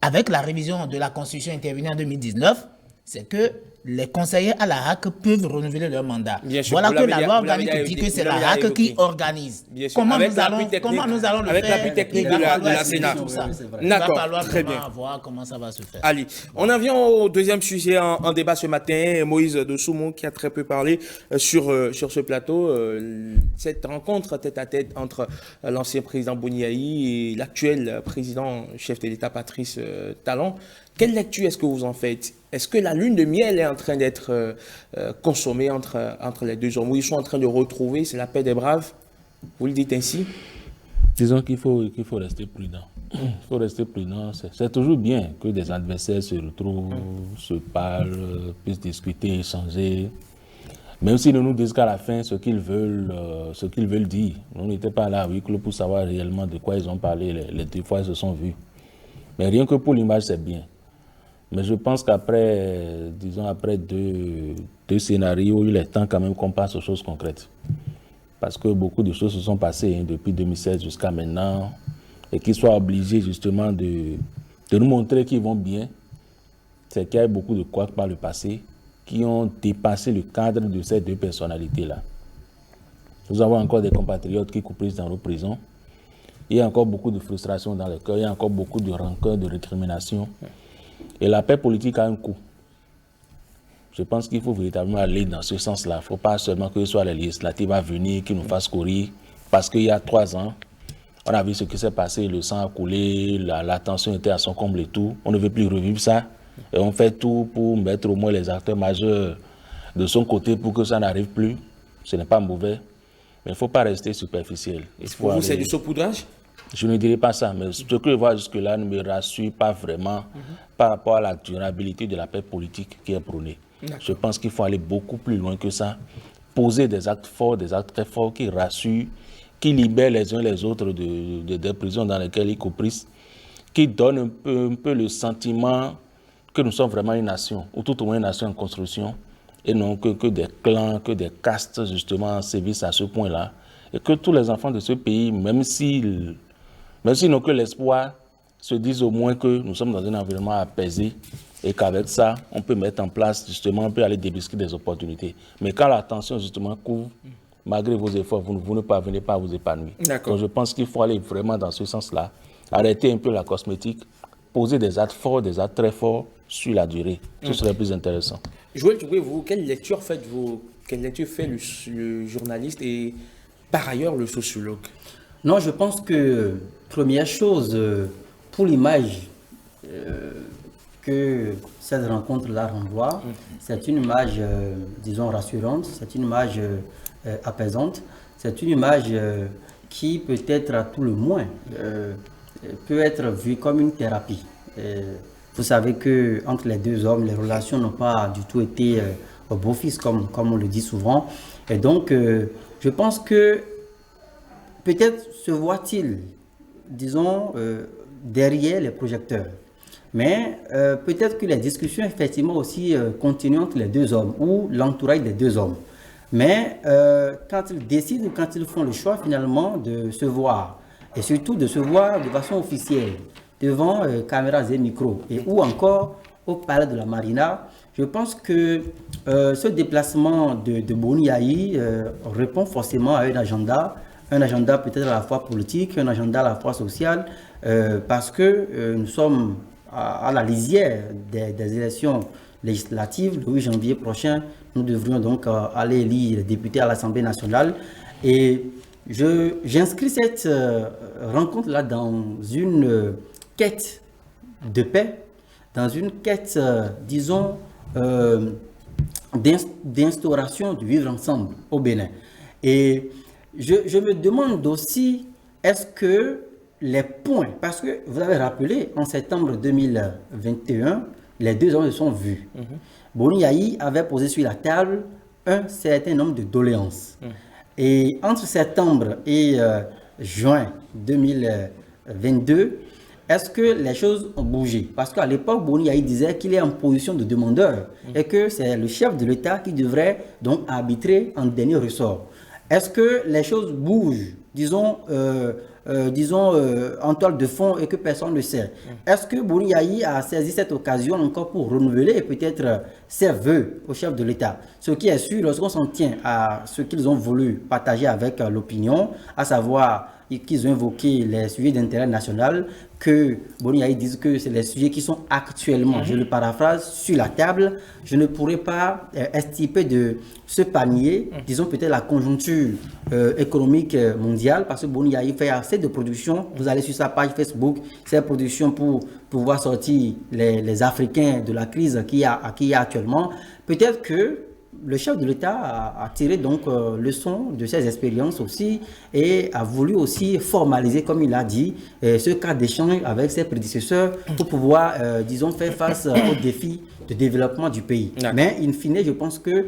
avec la révision de la Constitution intervenue en 2019, c'est que les conseillers à la RAC peuvent renouveler leur mandat. Voilà que la loi organique dit que c'est la RAC qui organise. Comment nous allons le faire? Avec l'appui technique de la Sénat. D'accord, très bien. Voir comment ça va se faire. Allez, on en vient au deuxième sujet en débat ce matin. Moïse Dossoumo qui a très peu parlé sur ce plateau. Cette rencontre tête-à-tête entre l'ancien président Boniaï et l'actuel président chef de l'État Patrice Talon. Quelle lecture est-ce que vous en faites? Est-ce que la lune de miel est en train d'être consommée entre les deux hommes? Où ils sont en train de retrouver, c'est la paix des braves? Vous le dites ainsi? Disons qu'il faut rester prudent. Il faut rester prudent. C'est toujours bien que des adversaires se retrouvent, se parlent, puissent discuter, échanger. Même s'ils ne nous disent qu'à la fin ce qu'ils veulent dire. On n'était pas là à huis clos pour savoir réellement de quoi ils ont parlé les deux fois ils se sont vus. Mais rien que pour l'image, c'est bien. Mais je pense qu'après, disons, après deux scénarios, il est temps quand même qu'on passe aux choses concrètes. Parce que beaucoup de choses se sont passées depuis 2016 jusqu'à maintenant, et qu'ils soient obligés justement de nous montrer qu'ils vont bien. C'est qu'il y a eu beaucoup de couacs par le passé qui ont dépassé le cadre de ces deux personnalités-là. Nous avons encore des compatriotes qui coupent dans nos prisons. Il y a encore beaucoup de frustration dans le cœur, il y a encore beaucoup de rancœur, de récrimination. Et la paix politique a un coût. Je pense qu'il faut véritablement aller dans ce sens-là. Il ne faut pas seulement que ce soit les législatives à venir qui nous fassent courir. Parce qu'il y a 3 ans, on a vu ce qui s'est passé, le sang a coulé, la tension était à son comble et tout. On ne veut plus revivre ça. Et on fait tout pour mettre au moins les acteurs majeurs de son côté pour que ça n'arrive plus. Ce n'est pas mauvais. Mais il ne faut pas rester superficiel. Pour vous, c'est du saupoudrage? Je ne dirais pas ça, mais ce que je vois jusque-là ne me rassure pas vraiment par rapport à la durabilité de la paix politique qui est prônée. Je pense qu'il faut aller beaucoup plus loin que ça, poser des actes forts, des actes très forts qui rassurent, qui libèrent les uns les autres des prisons dans lesquelles ils coprissent, qui donnent un peu le sentiment que nous sommes vraiment une nation, ou tout au moins une nation en construction, et non que des clans, que des castes justement sévissent à ce point-là, et que tous les enfants de ce pays, même s'ils n'ont que l'espoir, se disent au moins que nous sommes dans un environnement apaisé et qu'avec ça, on peut mettre en place, justement, on peut aller débusquer des opportunités. Mais quand la tension, justement, couvre, malgré vos efforts, vous ne parvenez pas à vous épanouir. Donc je pense qu'il faut aller vraiment dans ce sens-là, arrêter un peu la cosmétique, poser des actes forts, des actes très forts sur la durée. Ce serait plus intéressant. Joël Touré, vous, quelle lecture fait le journaliste et par ailleurs le sociologue? Non, je pense que, première chose, pour l'image que cette rencontre-là renvoie, c'est une image, disons, rassurante, c'est une image apaisante, c'est une image qui peut-être à tout le moins peut être vue comme une thérapie. Vous savez qu'entre les deux hommes, les relations n'ont pas du tout été au beau-fils, comme on le dit souvent. Et donc, je pense que peut-être se voit-il, disons, derrière les projecteurs. Mais peut-être que les discussions, effectivement, aussi continuent entre les deux hommes ou l'entourage des deux hommes. Mais quand ils décident, quand ils font le choix, finalement, de se voir, et surtout de se voir de façon officielle, devant caméras et micros, et ou encore au palais de la Marina, je pense que ce déplacement de Boni Yayi répond forcément à un agenda peut-être à la fois politique, un agenda à la fois social, parce que nous sommes à la lisière des élections législatives. Le 8 janvier prochain, nous devrions donc aller élire les députés à l'Assemblée nationale. Et j'inscris cette rencontre-là dans une quête de paix, dans une quête, disons, d'instauration du vivre ensemble au Bénin. Et je me demande aussi, est-ce que les points, parce que vous avez rappelé, en septembre 2021, les deux hommes se sont vus. Boni Yayi avait posé sur la table un certain nombre de doléances. Et entre septembre et juin 2022, est-ce que les choses ont bougé? Parce qu'à l'époque, Boni Yayi disait qu'il est en position de demandeur et que c'est le chef de l'État qui devrait donc arbitrer en dernier ressort. Est-ce que les choses bougent, disons, en toile de fond et que personne ne sait? Est-ce que Boni Yayi a saisi cette occasion encore pour renouveler peut-être ses vœux au chef de l'État? Ce qui est sûr, lorsqu'on s'en tient à ce qu'ils ont voulu partager avec l'opinion, à savoir qu'ils ont invoqué les sujets d'intérêt national, que Boni Yayi dise que c'est les sujets qui sont actuellement, je le paraphrase, sur la table. Je ne pourrais pas estiper de ce panier, disons peut-être la conjoncture économique mondiale, parce que Boni Yayi fait assez de production. Vous allez sur sa page Facebook, c'est production pour pouvoir sortir les Africains de la crise qu'il y a actuellement. Peut-être que le chef de l'État a tiré donc leçon de ses expériences aussi et a voulu aussi formaliser, comme il a dit, ce cas d'échange avec ses prédécesseurs pour pouvoir, disons, faire face aux défis de développement du pays. Mais in fine, je pense que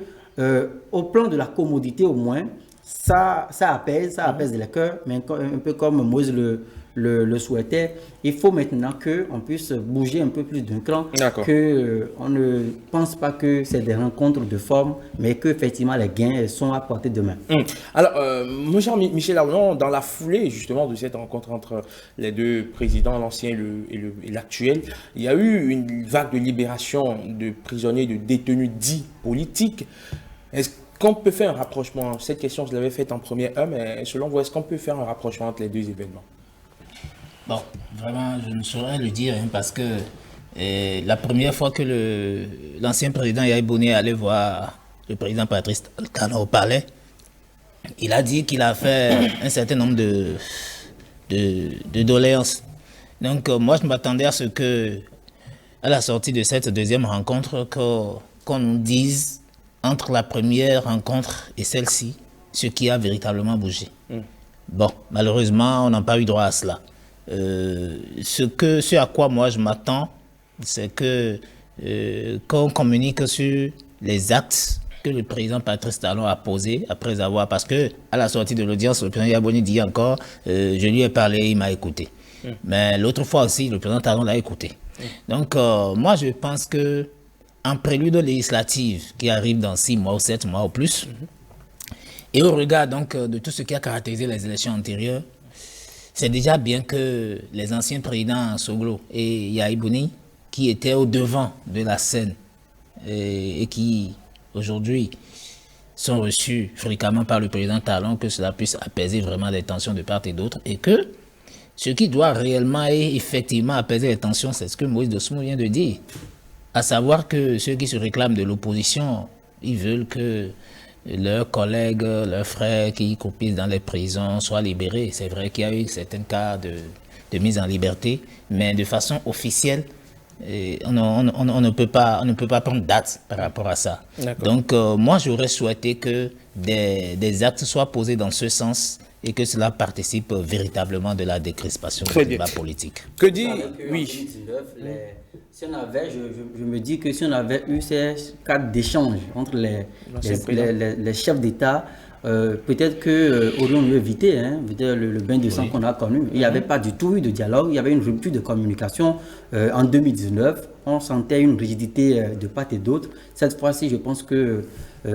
au plan de la commodité au moins, ça apaise les cœurs, mais un peu comme Moïse le souhaitait. Il faut maintenant qu'on puisse bouger un peu plus d'un cran, qu'on ne pense pas que c'est des rencontres de forme, mais qu'effectivement les gains sont à portée de main. Alors, mon cher Michel Aoulon, dans la foulée justement de cette rencontre entre les deux présidents, l'ancien et l'actuel, il y a eu une vague de libération de prisonniers, de détenus dits politiques. Est-ce qu'on peut faire un rapprochement? Cette question, je l'avais faite en première heure, mais selon vous, est-ce qu'on peut faire un rapprochement entre les deux événements? Bon, vraiment, je ne saurais le dire, parce que la première fois que l'ancien président Yayi Boni allait voir le président Patrice Talon au palais, il a dit qu'il a fait un certain nombre de doléances. Donc, moi, je m'attendais à ce que, à la sortie de cette deuxième rencontre, qu'on nous dise entre la première rencontre et celle-ci ce qui a véritablement bougé. Bon, malheureusement, on n'a pas eu droit à cela. Ce à quoi moi je m'attends, c'est que qu'on communique sur les actes que le président Patrice Talon a posés après avoir, parce que à la sortie de l'audience, le président Yayi Boni dit encore, je lui ai parlé, il m'a écouté. Mais l'autre fois aussi, le président Talon l'a écouté. Donc moi je pense que en prélude législative qui arrive dans 6 mois ou 7 mois ou plus, et au regard donc de tout ce qui a caractérisé les élections antérieures, c'est déjà bien que les anciens présidents Soglo et Yayi Boni, qui étaient au devant de la scène et qui aujourd'hui sont reçus fréquemment par le président Talon, que cela puisse apaiser vraiment les tensions de part et d'autre, et que ce qui doit réellement et effectivement apaiser les tensions, c'est ce que Moïse Dosmou vient de dire, à savoir que ceux qui se réclament de l'opposition, ils veulent que leurs collègues, leurs frères qui croupissent dans les prisons soient libérés. C'est vrai qu'il y a eu certains cas de mise en liberté, mais de façon officielle, on ne peut pas prendre date par rapport à ça. Donc moi j'aurais souhaité que des actes soient posés dans ce sens et que cela participe véritablement de la décrispation du débat politique. Que dit, oui. Si on avait, je me dis que si on avait eu ces cadres d'échange entre les chefs d'État, peut-être qu'aurions mieux évité le bain de sang qu'on a connu. Il n'y avait pas du tout eu de dialogue, il y avait une rupture de communication. En 2019, on sentait une rigidité de part et d'autre. Cette fois-ci, je pense que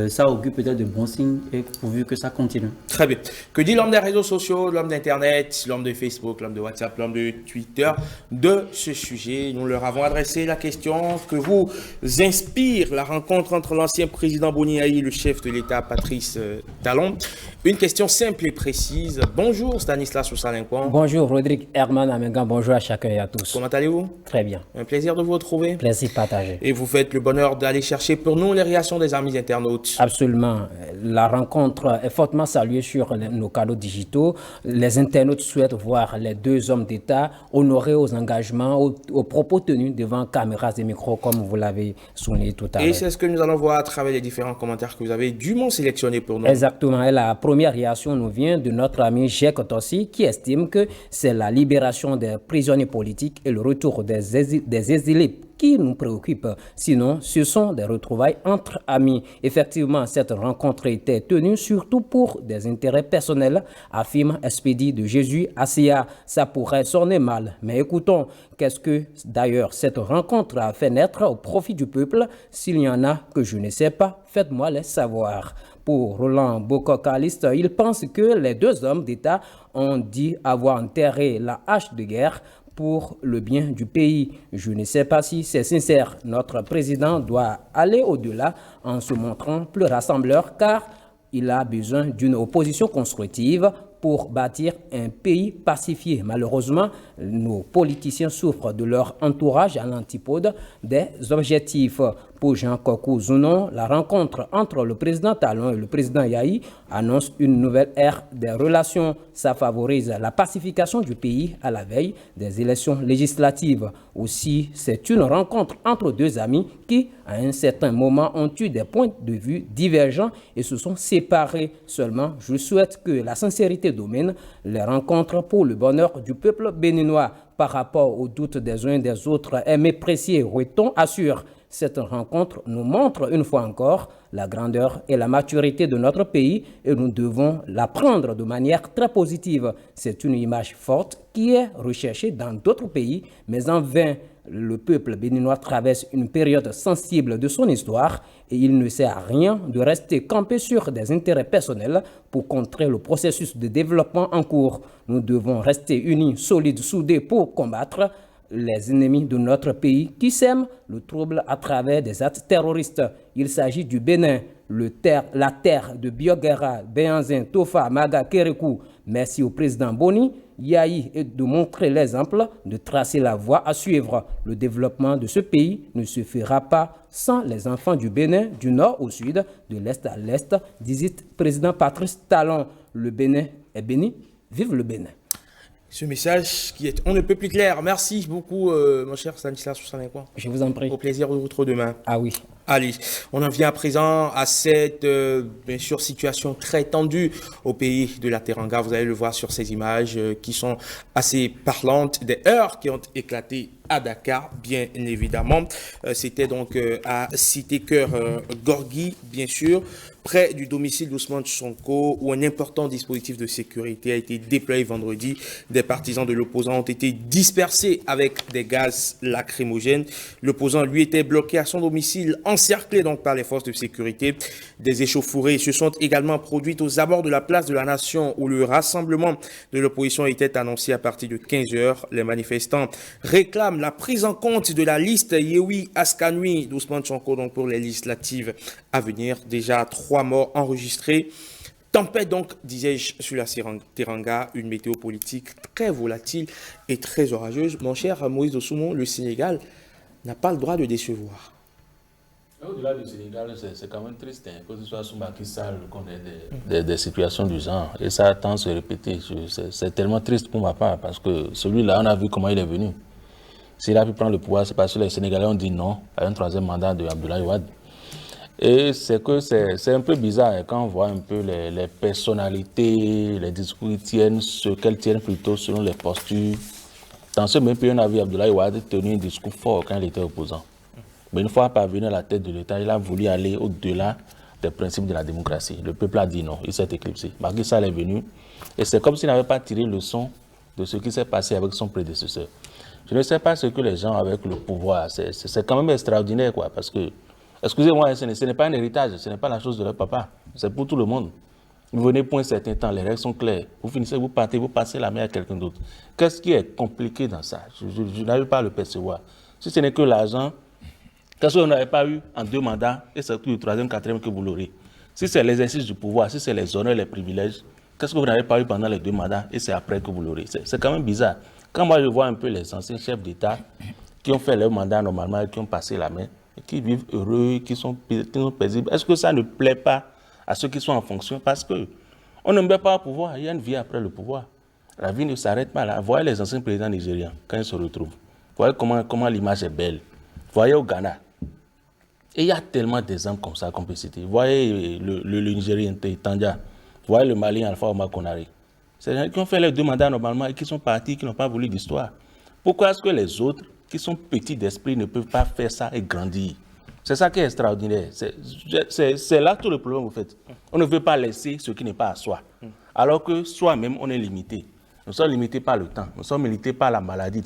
ça augure peut-être de bons signes et pourvu que ça continue. Très bien. Que dit l'homme des réseaux sociaux, l'homme d'Internet, l'homme de Facebook, l'homme de WhatsApp, l'homme de Twitter de ce sujet? Nous leur avons adressé la question que vous inspire la rencontre entre l'ancien président Boni Yayi et le chef de l'État Patrice Talon. Une question simple et précise. Bonjour Stanislas Soussalinkouan. Bonjour Rodrigue Herman Amengan, bonjour à chacun et à tous. Comment allez-vous? Très bien. Un plaisir de vous retrouver. Plaisir partagé. Et vous faites le bonheur d'aller chercher pour nous les réactions des amis internautes. Absolument. La rencontre est fortement saluée sur nos canaux digitaux. Les internautes souhaitent voir les deux hommes d'État honorés aux engagements, aux propos tenus devant caméras et micros, comme vous l'avez souligné tout à l'heure. Et c'est ce que nous allons voir à travers les différents commentaires que vous avez dûment sélectionnés pour nous. Exactement. Et la première réaction nous vient de notre ami Jacques Tossi, qui estime que c'est la libération des prisonniers politiques et le retour des exilés qui nous préoccupe. Sinon, ce sont des retrouvailles entre amis. Effectivement, cette rencontre était tenue surtout pour des intérêts personnels, affirme Expédie de Jésus Assia. Ça pourrait sonner mal, mais écoutons, qu'est-ce que d'ailleurs cette rencontre a fait naître au profit du peuple? S'il y en a que je ne sais pas, faites-moi les savoir. Pour Roland Bokokaliste, il pense que les deux hommes d'État ont dit avoir enterré la hache de guerre pour le bien du pays. Je ne sais pas si c'est sincère. Notre président doit aller au-delà en se montrant plus rassembleur car il a besoin d'une opposition constructive pour bâtir un pays pacifié. Malheureusement, nos politiciens souffrent de leur entourage à l'antipode des objectifs. Pour Jean Kokou Zounon, la rencontre entre le président Talon et le président Yahi annonce une nouvelle ère des relations. Ça favorise la pacification du pays à la veille des élections législatives. Aussi, c'est une rencontre entre deux amis qui, à un certain moment, ont eu des points de vue divergents et se sont séparés. Seulement, je souhaite que la sincérité domine les rencontres pour le bonheur du peuple béninois. Par rapport aux doutes des uns et des autres est méprécié, Rueton assure. Cette rencontre nous montre une fois encore la grandeur et la maturité de notre pays et nous devons la prendre de manière très positive. C'est une image forte qui est recherchée dans d'autres pays, mais en vain. Le peuple béninois traverse une période sensible de son histoire et il ne sert à rien de rester campé sur des intérêts personnels pour contrer le processus de développement en cours. Nous devons rester unis, solides, soudés pour combattre les ennemis de notre pays qui sèment le trouble à travers des actes terroristes. Il s'agit du Bénin, la terre de Bioguera, Béanzin, Tofa, Maga, Kérékou. Merci au président Boni, Yahi et de montrer l'exemple, de tracer la voie à suivre. Le développement de ce pays ne se fera pas sans les enfants du Bénin, du nord au sud, de l'est à l'est, disait président Patrice Talon. Le Bénin est béni, vive le Bénin. Ce message qui est on ne peut plus clair. Merci beaucoup, mon cher Stanislas Soussanekoua. Je vous en prie. Au plaisir de vous retrouver demain. Ah oui. Allez, on en vient à présent à cette, bien sûr, situation très tendue au pays de la Teranga. Vous allez le voir sur ces images qui sont assez parlantes. Des heurts qui ont éclaté à Dakar, bien évidemment. C'était donc à Cité-Cœur Gorgui, bien sûr, près du domicile d'Ousmane Sonko, où un important dispositif de sécurité a été déployé vendredi. Des partisans de l'opposant ont été dispersés avec des gaz lacrymogènes. L'opposant, lui, était bloqué à son domicile, encerclé donc par les forces de sécurité. Des échauffourées se sont également produites aux abords de la place de la Nation, où le rassemblement de l'opposition était annoncé à partir de 15 h. Les manifestants réclament la prise en compte de la liste Yehui Askanui d'Ousmane Sonko donc pour les législatives à venir. Déjà 3 morts enregistrés. Tempête donc, disais-je, sur la Teranga, une météo politique très volatile et très orageuse. Mon cher Moïse Ossoumon, le Sénégal n'a pas le droit de décevoir. Au-delà du Sénégal, c'est quand même triste que ce soit sous Macky Sall qu'on ait des situations du genre. Et ça tend à se répéter. C'est tellement triste pour ma part parce que celui-là, on a vu comment il est venu. S'il a pu prendre le pouvoir, c'est parce que les Sénégalais ont dit non à un 3e mandat de Abdoulaye Wade. Et c'est un peu bizarre quand on voit un peu les personnalités, les discours qu'elles tiennent plutôt selon les postures. Dans ce même pays, on a vu Abdoulaye Wade tenir un discours fort quand il était opposant. Mais une fois parvenu à la tête de l'État, il a voulu aller au-delà des principes de la démocratie. Le peuple a dit non, il s'est éclipsé. Macky Sall est venu et c'est comme s'il n'avait pas tiré leçon de ce qui s'est passé avec son prédécesseur. Je ne sais pas ce que les gens avec le pouvoir, c'est quand même extraordinaire, quoi, parce que, excusez-moi, ce n'est pas un héritage, ce n'est pas la chose de leur papa, c'est pour tout le monde. Vous venez pour un certain temps, les règles sont claires, vous finissez, vous partez, vous passez la main à quelqu'un d'autre. Qu'est-ce qui est compliqué dans ça? Je n'arrive pas à le percevoir. Si ce n'est que l'argent, qu'est-ce que vous n'avez pas eu en 2 mandats, et c'est tout le 3e, 4e que vous l'aurez. Si c'est l'exercice du pouvoir, si c'est les honneurs, les privilèges, qu'est-ce que vous n'avez pas eu pendant les 2 mandats, et c'est après que vous l'aurez. C'est quand même bizarre. Quand moi je vois un peu les anciens chefs d'État qui ont fait leur mandat normalement et qui ont passé la main, et qui vivent heureux, qui sont paisibles, est-ce que ça ne plaît pas à ceux qui sont en fonction? Parce qu'on ne meurt pas au pouvoir, il y a une vie après le pouvoir. La vie ne s'arrête pas là. Voyez les anciens présidents nigériens, quand ils se retrouvent. Voyez comment l'image est belle. Voyez au Ghana. Et il y a tellement d'exemples comme ça qu'on peut citer. Voyez le Nigérien Tandja. Voyez le Malien Alpha Oumar Konaré. C'est des gens qui ont fait les 2 mandats normalement et qui sont partis, qui n'ont pas voulu d'histoire. Pourquoi est-ce que les autres, qui sont petits d'esprit, ne peuvent pas faire ça et grandir? C'est ça qui est extraordinaire. C'est là tout le problème, en fait. On ne veut pas laisser ce qui n'est pas à soi. Alors que soi-même, on est limité. Nous sommes limités par le temps, nous sommes limités par la maladie,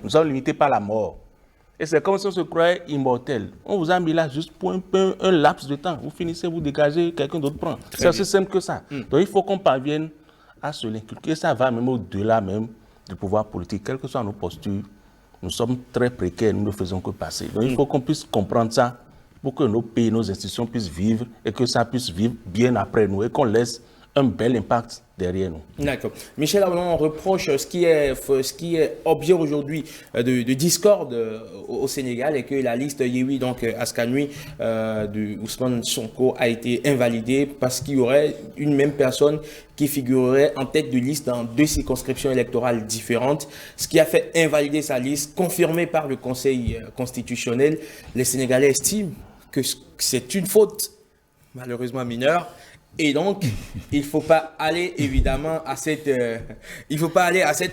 nous sommes limités par la mort. Et c'est comme si on se croyait immortel. On vous a mis là juste pour un laps de temps. Vous finissez, vous dégagez, quelqu'un d'autre prend. C'est aussi simple que ça. Donc il faut qu'on parvienne à se l'inculquer. Ça va même au-delà même du pouvoir politique. Quelles que soient nos postures, nous sommes très précaires, nous ne faisons que passer. Donc il faut qu'on puisse comprendre ça pour que nos pays, nos institutions puissent vivre et que ça puisse vivre bien après nous et qu'on laisse un bel impact derrière nous. D'accord. Michel Aoulon, on reproche ce qui est objet aujourd'hui de discorde au Sénégal et que la liste Yewwi, donc Askanui, de Ousmane Sonko a été invalidée parce qu'il y aurait une même personne qui figurerait en tête de liste dans 2 circonscriptions électorales différentes, ce qui a fait invalider sa liste, confirmée par le Conseil constitutionnel. Les Sénégalais estiment que c'est une faute, malheureusement mineure. Et donc, il ne faut pas aller évidemment à cette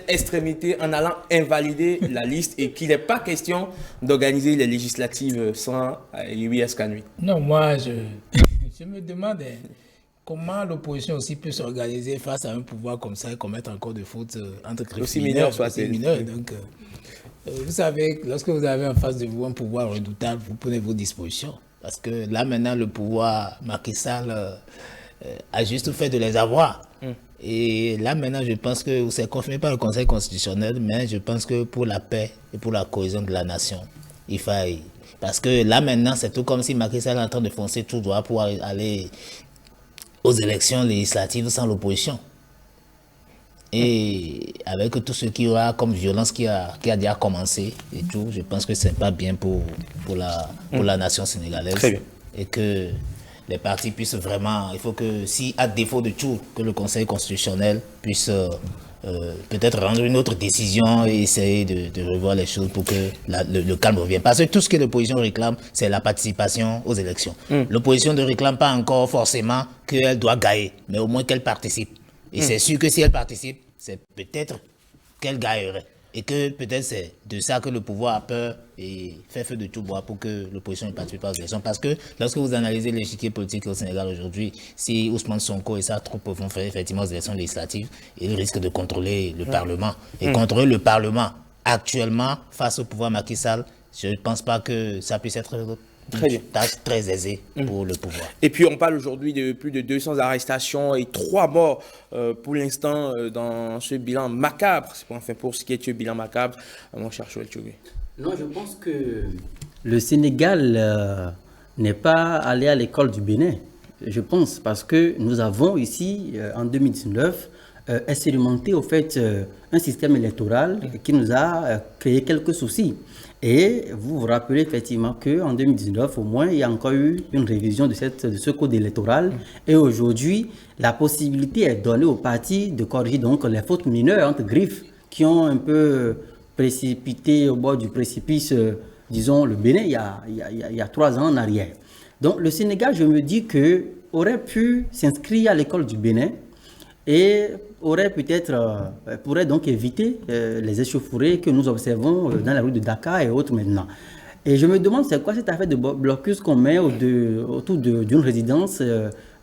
extrémité en allant invalider la liste et qu'il n'est pas question d'organiser les législatives sans Yewwi Askanui. Non, moi, je me demande comment l'opposition aussi peut s'organiser face à un pouvoir comme ça et commettre encore de fautes entre criminels. Aussi mineurs. Donc, vous savez, lorsque vous avez en face de vous un pouvoir redoutable, vous prenez vos dispositions. Parce que là, maintenant, le pouvoir Macky Sall a juste fait de les avoir. Et là, maintenant, je pense que c'est confirmé par le Conseil constitutionnel, mais je pense que pour la paix et pour la cohésion de la nation, il faille. Parce que là, maintenant, c'est tout comme si Macky Sall est en train de foncer tout droit pour aller aux élections législatives sans l'opposition. Et avec tout ce qu'il y aura comme violence qui a déjà commencé et tout, je pense que c'est pas bien pour la nation sénégalaise. Très bien. Et que les partis puissent vraiment, il faut que, si à défaut de tout, que le Conseil constitutionnel puisse peut-être rendre une autre décision et essayer de revoir les choses pour que le calme revienne. Parce que tout ce que l'opposition réclame, c'est la participation aux élections. L'opposition ne réclame pas encore forcément qu'elle doit gagner, mais au moins qu'elle participe. Et c'est sûr que si elle participe, c'est peut-être qu'elle gagnerait. Et que peut-être c'est de ça que le pouvoir a peur et fait feu de tout bois pour que l'opposition ne participe pas aux élections. Parce que lorsque vous analysez l'échiquier politique au Sénégal aujourd'hui, si Ousmane Sonko et sa troupe vont faire effectivement aux élections législatives, ils risquent de contrôler le Parlement. Et contrôler le Parlement actuellement face au pouvoir Macky Sall, je ne pense pas que ça puisse être une tâche très aisée pour le pouvoir. Et puis on parle aujourd'hui de plus de 200 arrestations et 3 morts pour l'instant dans ce bilan macabre. Enfin, pour ce qui est de ce bilan macabre, mon cher Joël Tchoué. Non, je pense que le Sénégal n'est pas allé à l'école du Bénin. Je pense parce que nous avons ici, en 2019, expérimenté au fait un système électoral qui nous a créé quelques soucis. Et vous vous rappelez effectivement qu'en 2019, au moins, il y a encore eu une révision de ce code électoral. Et aujourd'hui, la possibilité est donnée aux partis de corriger donc les fautes mineures, entre griffes, qui ont un peu précipité au bord du précipice, disons, le Bénin, il y a 3 ans en arrière. Donc le Sénégal, je me dis que aurait pu s'inscrire à l'école du Bénin et pourrait donc éviter les échauffourées que nous observons dans la rue de Dakar et autres maintenant. Et je me demande, c'est quoi cette affaire de blocus qu'on met autour d'une résidence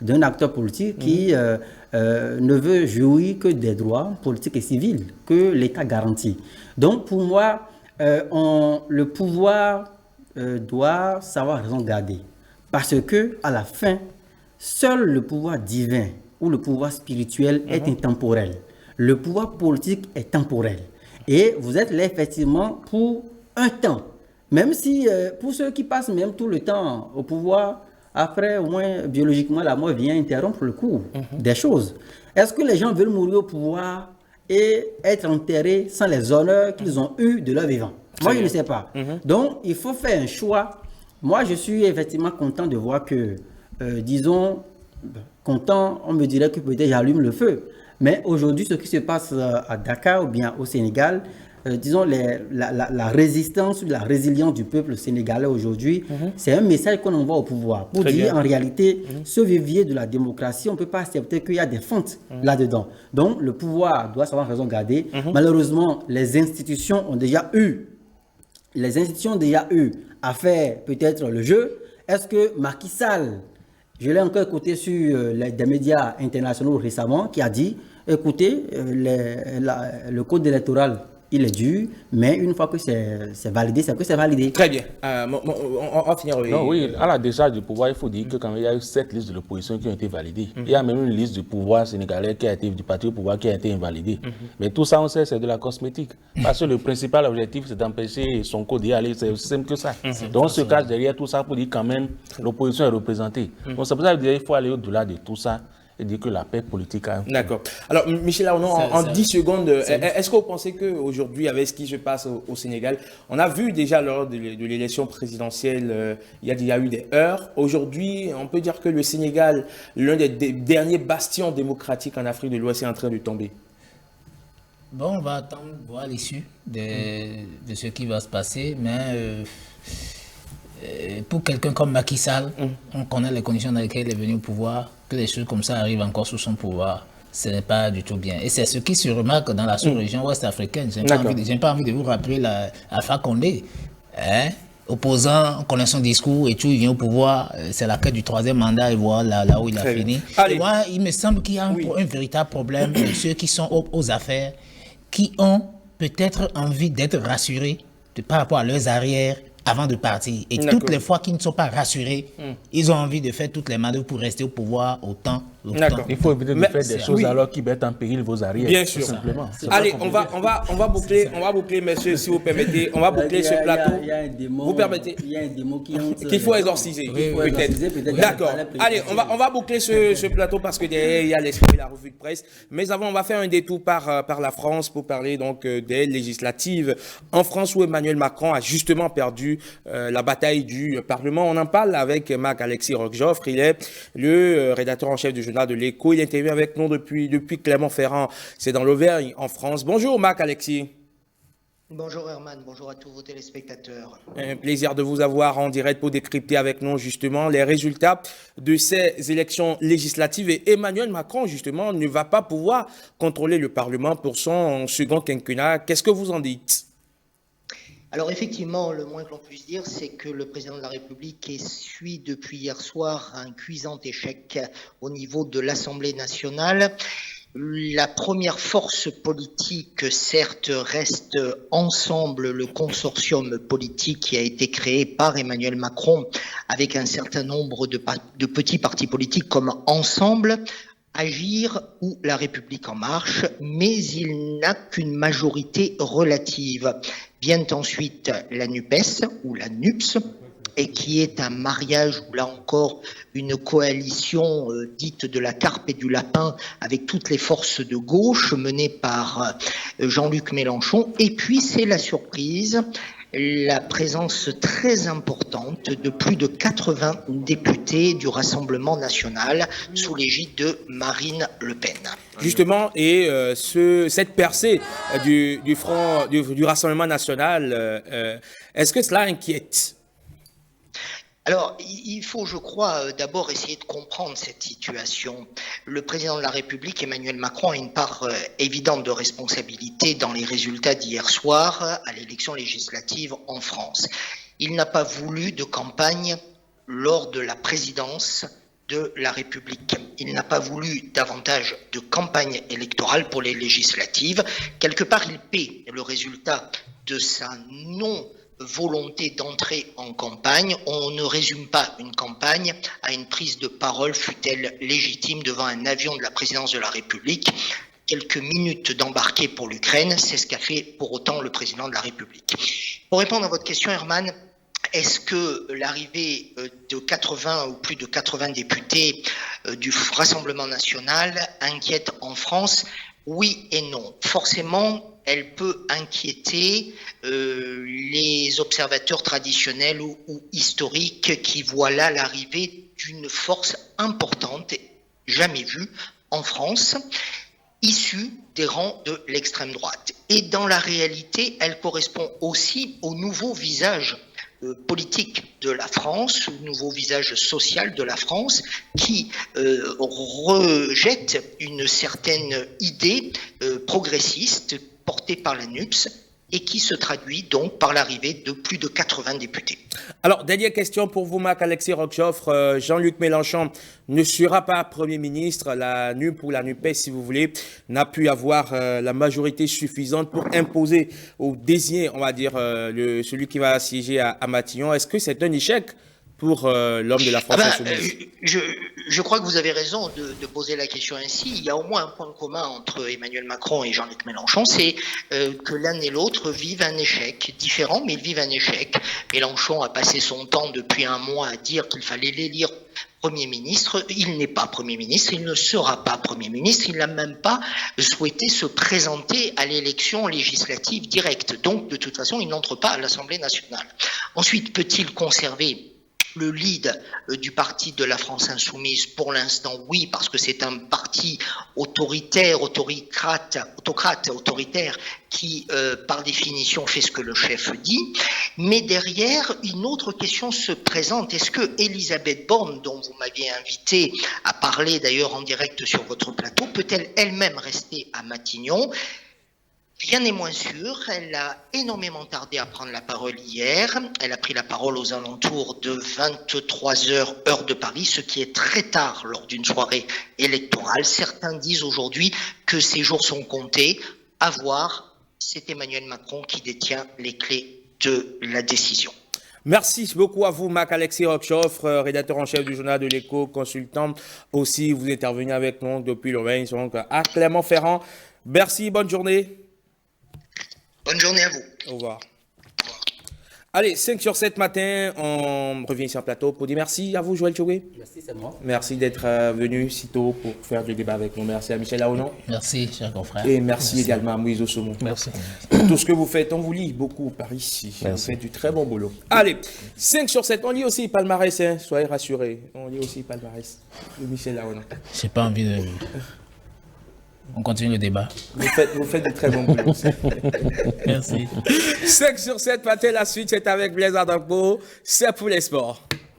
d'un acteur politique qui ne veut jouir que des droits politiques et civils que l'État garantit. Donc pour moi, le pouvoir doit savoir raison garder. Parce que à la fin, seul le pouvoir divin ou le pouvoir spirituel est intemporel. Le pouvoir politique est temporel. Et vous êtes là effectivement pour un temps. Même si, pour ceux qui passent même tout le temps au pouvoir, après, au moins, biologiquement, la mort vient interrompre le cours des choses. Est-ce que les gens veulent mourir au pouvoir et être enterrés sans les honneurs qu'ils ont eus de leur vivant? Moi, je ne sais pas. Donc, il faut faire un choix. Moi, je suis effectivement content de voir que, disons, content, on me dirait que peut-être j'allume le feu. Mais aujourd'hui, ce qui se passe à Dakar ou bien au Sénégal, disons la résistance ou la résilience du peuple sénégalais aujourd'hui, c'est un message qu'on envoie au pouvoir. Pour dire en réalité, ce vivier de la démocratie, on ne peut pas accepter qu'il y a des fentes là-dedans. Donc le pouvoir doit savoir raison garder. Malheureusement, les institutions ont déjà eu à faire peut-être le jeu. Est-ce que Macky Sall, je l'ai encore écouté sur des médias internationaux récemment, qui a dit, écoutez, le code électoral, il est dur, mais une fois que c'est validé, c'est que c'est validé. Très bien. On va finir. Non, oui, à la décharge du pouvoir, il faut dire que quand il y a eu 7 listes de l'opposition qui ont été validées, il y a même une liste du pouvoir sénégalais qui a été, du parti au pouvoir qui a été invalidée. Mais tout ça, on sait, c'est de la cosmétique. Parce que le principal objectif, c'est d'empêcher Sonko d'y aller. C'est aussi simple que ça. Donc on se cache derrière tout ça pour dire quand même l'opposition est représentée. Donc c'est pour ça qu'il faut aller au-delà de tout ça et dire que la paix politique a un coût. D'accord. Alors, Michel Aonon, en 10 secondes, est-ce que vous pensez qu'aujourd'hui, avec ce qui se passe au Sénégal, on a vu déjà lors de l'élection présidentielle, il y a eu des heurts. Aujourd'hui, on peut dire que le Sénégal, l'un des derniers bastions démocratiques en Afrique de l'Ouest, est en train de tomber. Bon, on va attendre voir l'issue de ce qui va se passer, mais pour quelqu'un comme Macky Sall, on connaît les conditions dans lesquelles il est venu au pouvoir, que des choses comme ça arrivent encore sous son pouvoir, ce n'est pas du tout bien. Et c'est ce qui se remarque dans la sous-région ouest-africaine. Je n'ai pas envie de vous rappeler Alpha Condé, opposant, connaît son discours et tout, il vient au pouvoir, c'est la quête du 3e mandat et voilà là où il a fini. Et moi, il me semble qu'il y a un véritable problème de ceux qui sont aux affaires, qui ont peut-être envie d'être rassurés par rapport à leurs arrières avant de partir. Et toutes les fois qu'ils ne sont pas rassurés, ils ont envie de faire toutes les manœuvres pour rester au pouvoir autant. Il faut éviter de faire des choses alors qui mettent en péril vos arrières. Bien sûr. Simplement. Allez, on va boucler, messieurs, si vous permettez. On va boucler ce plateau. Il y a un démon. Vous permettez. Il y a un démon qu'il faut exorciser. Peut-être. D'accord. Allez, on va boucler ce plateau parce que derrière, il y a l'esprit de la revue de presse. Mais avant, on va faire un détour par la France pour parler donc des législatives en France où Emmanuel Macron a justement perdu la bataille du Parlement. On en parle avec Marc-Alexis Roquejoffre. Il est le rédacteur en chef du journal de l'Écho. Il intervient avec nous depuis Clermont-Ferrand. C'est dans l'Auvergne, en France. Bonjour Marc-Alexis. Bonjour Herman, bonjour à tous vos téléspectateurs. Un plaisir de vous avoir en direct pour décrypter avec nous justement les résultats de ces élections législatives. Et Emmanuel Macron justement ne va pas pouvoir contrôler le Parlement pour son second quinquennat. Qu'est-ce que vous en dites ? Alors effectivement, le moins que l'on puisse dire, c'est que le président de la République essuie depuis hier soir un cuisant échec au niveau de l'Assemblée nationale. La première force politique, certes, reste Ensemble, le consortium politique qui a été créé par Emmanuel Macron avec un certain nombre de petits partis politiques comme Ensemble, Agir ou La République en marche, mais il n'a qu'une majorité relative. Vient ensuite la NUPES ou la NUPS, et qui est un mariage ou là encore une coalition dite de la carpe et du lapin avec toutes les forces de gauche menées par Jean-Luc Mélenchon. Et puis c'est la surprise, la présence très importante de plus de 80 députés du Rassemblement national sous l'égide de Marine Le Pen. Justement, et cette percée du Rassemblement national, est-ce que cela inquiète ? Alors, il faut, je crois, d'abord essayer de comprendre cette situation. Le président de la République, Emmanuel Macron, a une part évidente de responsabilité dans les résultats d'hier soir à l'élection législative en France. Il n'a pas voulu de campagne lors de la présidence de la République. Il n'a pas voulu davantage de campagne électorale pour les législatives. Quelque part, il paie le résultat de sa non-volonté d'entrer en campagne. On ne résume pas une campagne à une prise de parole, fût-elle légitime, devant un avion de la présidence de la République. Quelques minutes d'embarquer pour l'Ukraine, c'est ce qu'a fait pour autant le président de la République. Pour répondre à votre question, Herman, est-ce que l'arrivée de 80 ou plus de 80 députés du Rassemblement national inquiète en France ? Oui et non. Forcément, elle peut inquiéter les observateurs traditionnels ou historiques qui voient là l'arrivée d'une force importante, jamais vue en France, issue des rangs de l'extrême droite. Et dans la réalité, elle correspond aussi au nouveau visage politique de la France, au nouveau visage social de la France, qui rejette une certaine idée progressiste portée par la NUPS et qui se traduit donc par l'arrivée de plus de 80 députés. Alors, dernière question pour vous, Marc-Alexis Roquejoffre. Jean-Luc Mélenchon ne sera pas Premier ministre. La NUP ou la NUPES, si vous voulez, n'a pu avoir la majorité suffisante pour imposer ou désigner, on va dire, celui qui va siéger à Matignon. Est-ce que c'est un échec pour l'homme de la France insoumise? Je crois que vous avez raison de poser la question ainsi. Il y a au moins un point commun entre Emmanuel Macron et Jean-Luc Mélenchon, c'est que l'un et l'autre vivent un échec différent, mais ils vivent un échec. Mélenchon a passé son temps depuis un mois à dire qu'il fallait l'élire Premier ministre, il n'est pas Premier ministre, il ne sera pas Premier ministre, il n'a même pas souhaité se présenter à l'élection législative directe. Donc, de toute façon, il n'entre pas à l'Assemblée nationale. Ensuite, peut-il conserver le lead du parti de la France Insoumise? Pour l'instant, oui, parce que c'est un parti autoritaire, autocrate, autoritaire, qui, par définition, fait ce que le chef dit. Mais derrière, une autre question se présente. Est-ce que Elisabeth Borne, dont vous m'aviez invité à parler d'ailleurs en direct sur votre plateau, peut-elle elle-même rester à Matignon? Rien n'est moins sûr, elle a énormément tardé à prendre la parole hier, elle a pris la parole aux alentours de 23h heure de Paris, ce qui est très tard lors d'une soirée électorale. Certains disent aujourd'hui que ces jours sont comptés. À voir, c'est Emmanuel Macron qui détient les clés de la décision. Merci beaucoup à vous, Marc-Alexis Rochefort, rédacteur en chef du journal de l'Écho, consultant aussi. Vous intervenez avec nous depuis le 20, donc à Clermont-Ferrand. Merci, bonne journée. Bonne journée à vous. Au revoir. Allez, 5 sur 7 matin, on revient ici en plateau pour dire merci à vous, Joël Tchoué. Merci, c'est moi. Merci d'être venu si tôt pour faire du débat avec nous. Merci à Michel Aonon. Merci, cher confrère. Et merci également à Moïse Osomon. Merci. Tout ce que vous faites, on vous lit beaucoup par ici. Merci. Vous faites du très bon boulot. Allez, 5 sur 7, on lit aussi palmarès, hein, soyez rassurés. On lit aussi palmarès de Michel Aonon. J'ai pas envie de... On continue le débat. Vous faites du très bon boulot. Merci. 5 sur 7, matin, la suite, c'est avec Blaise Adampo. C'est pour les sports.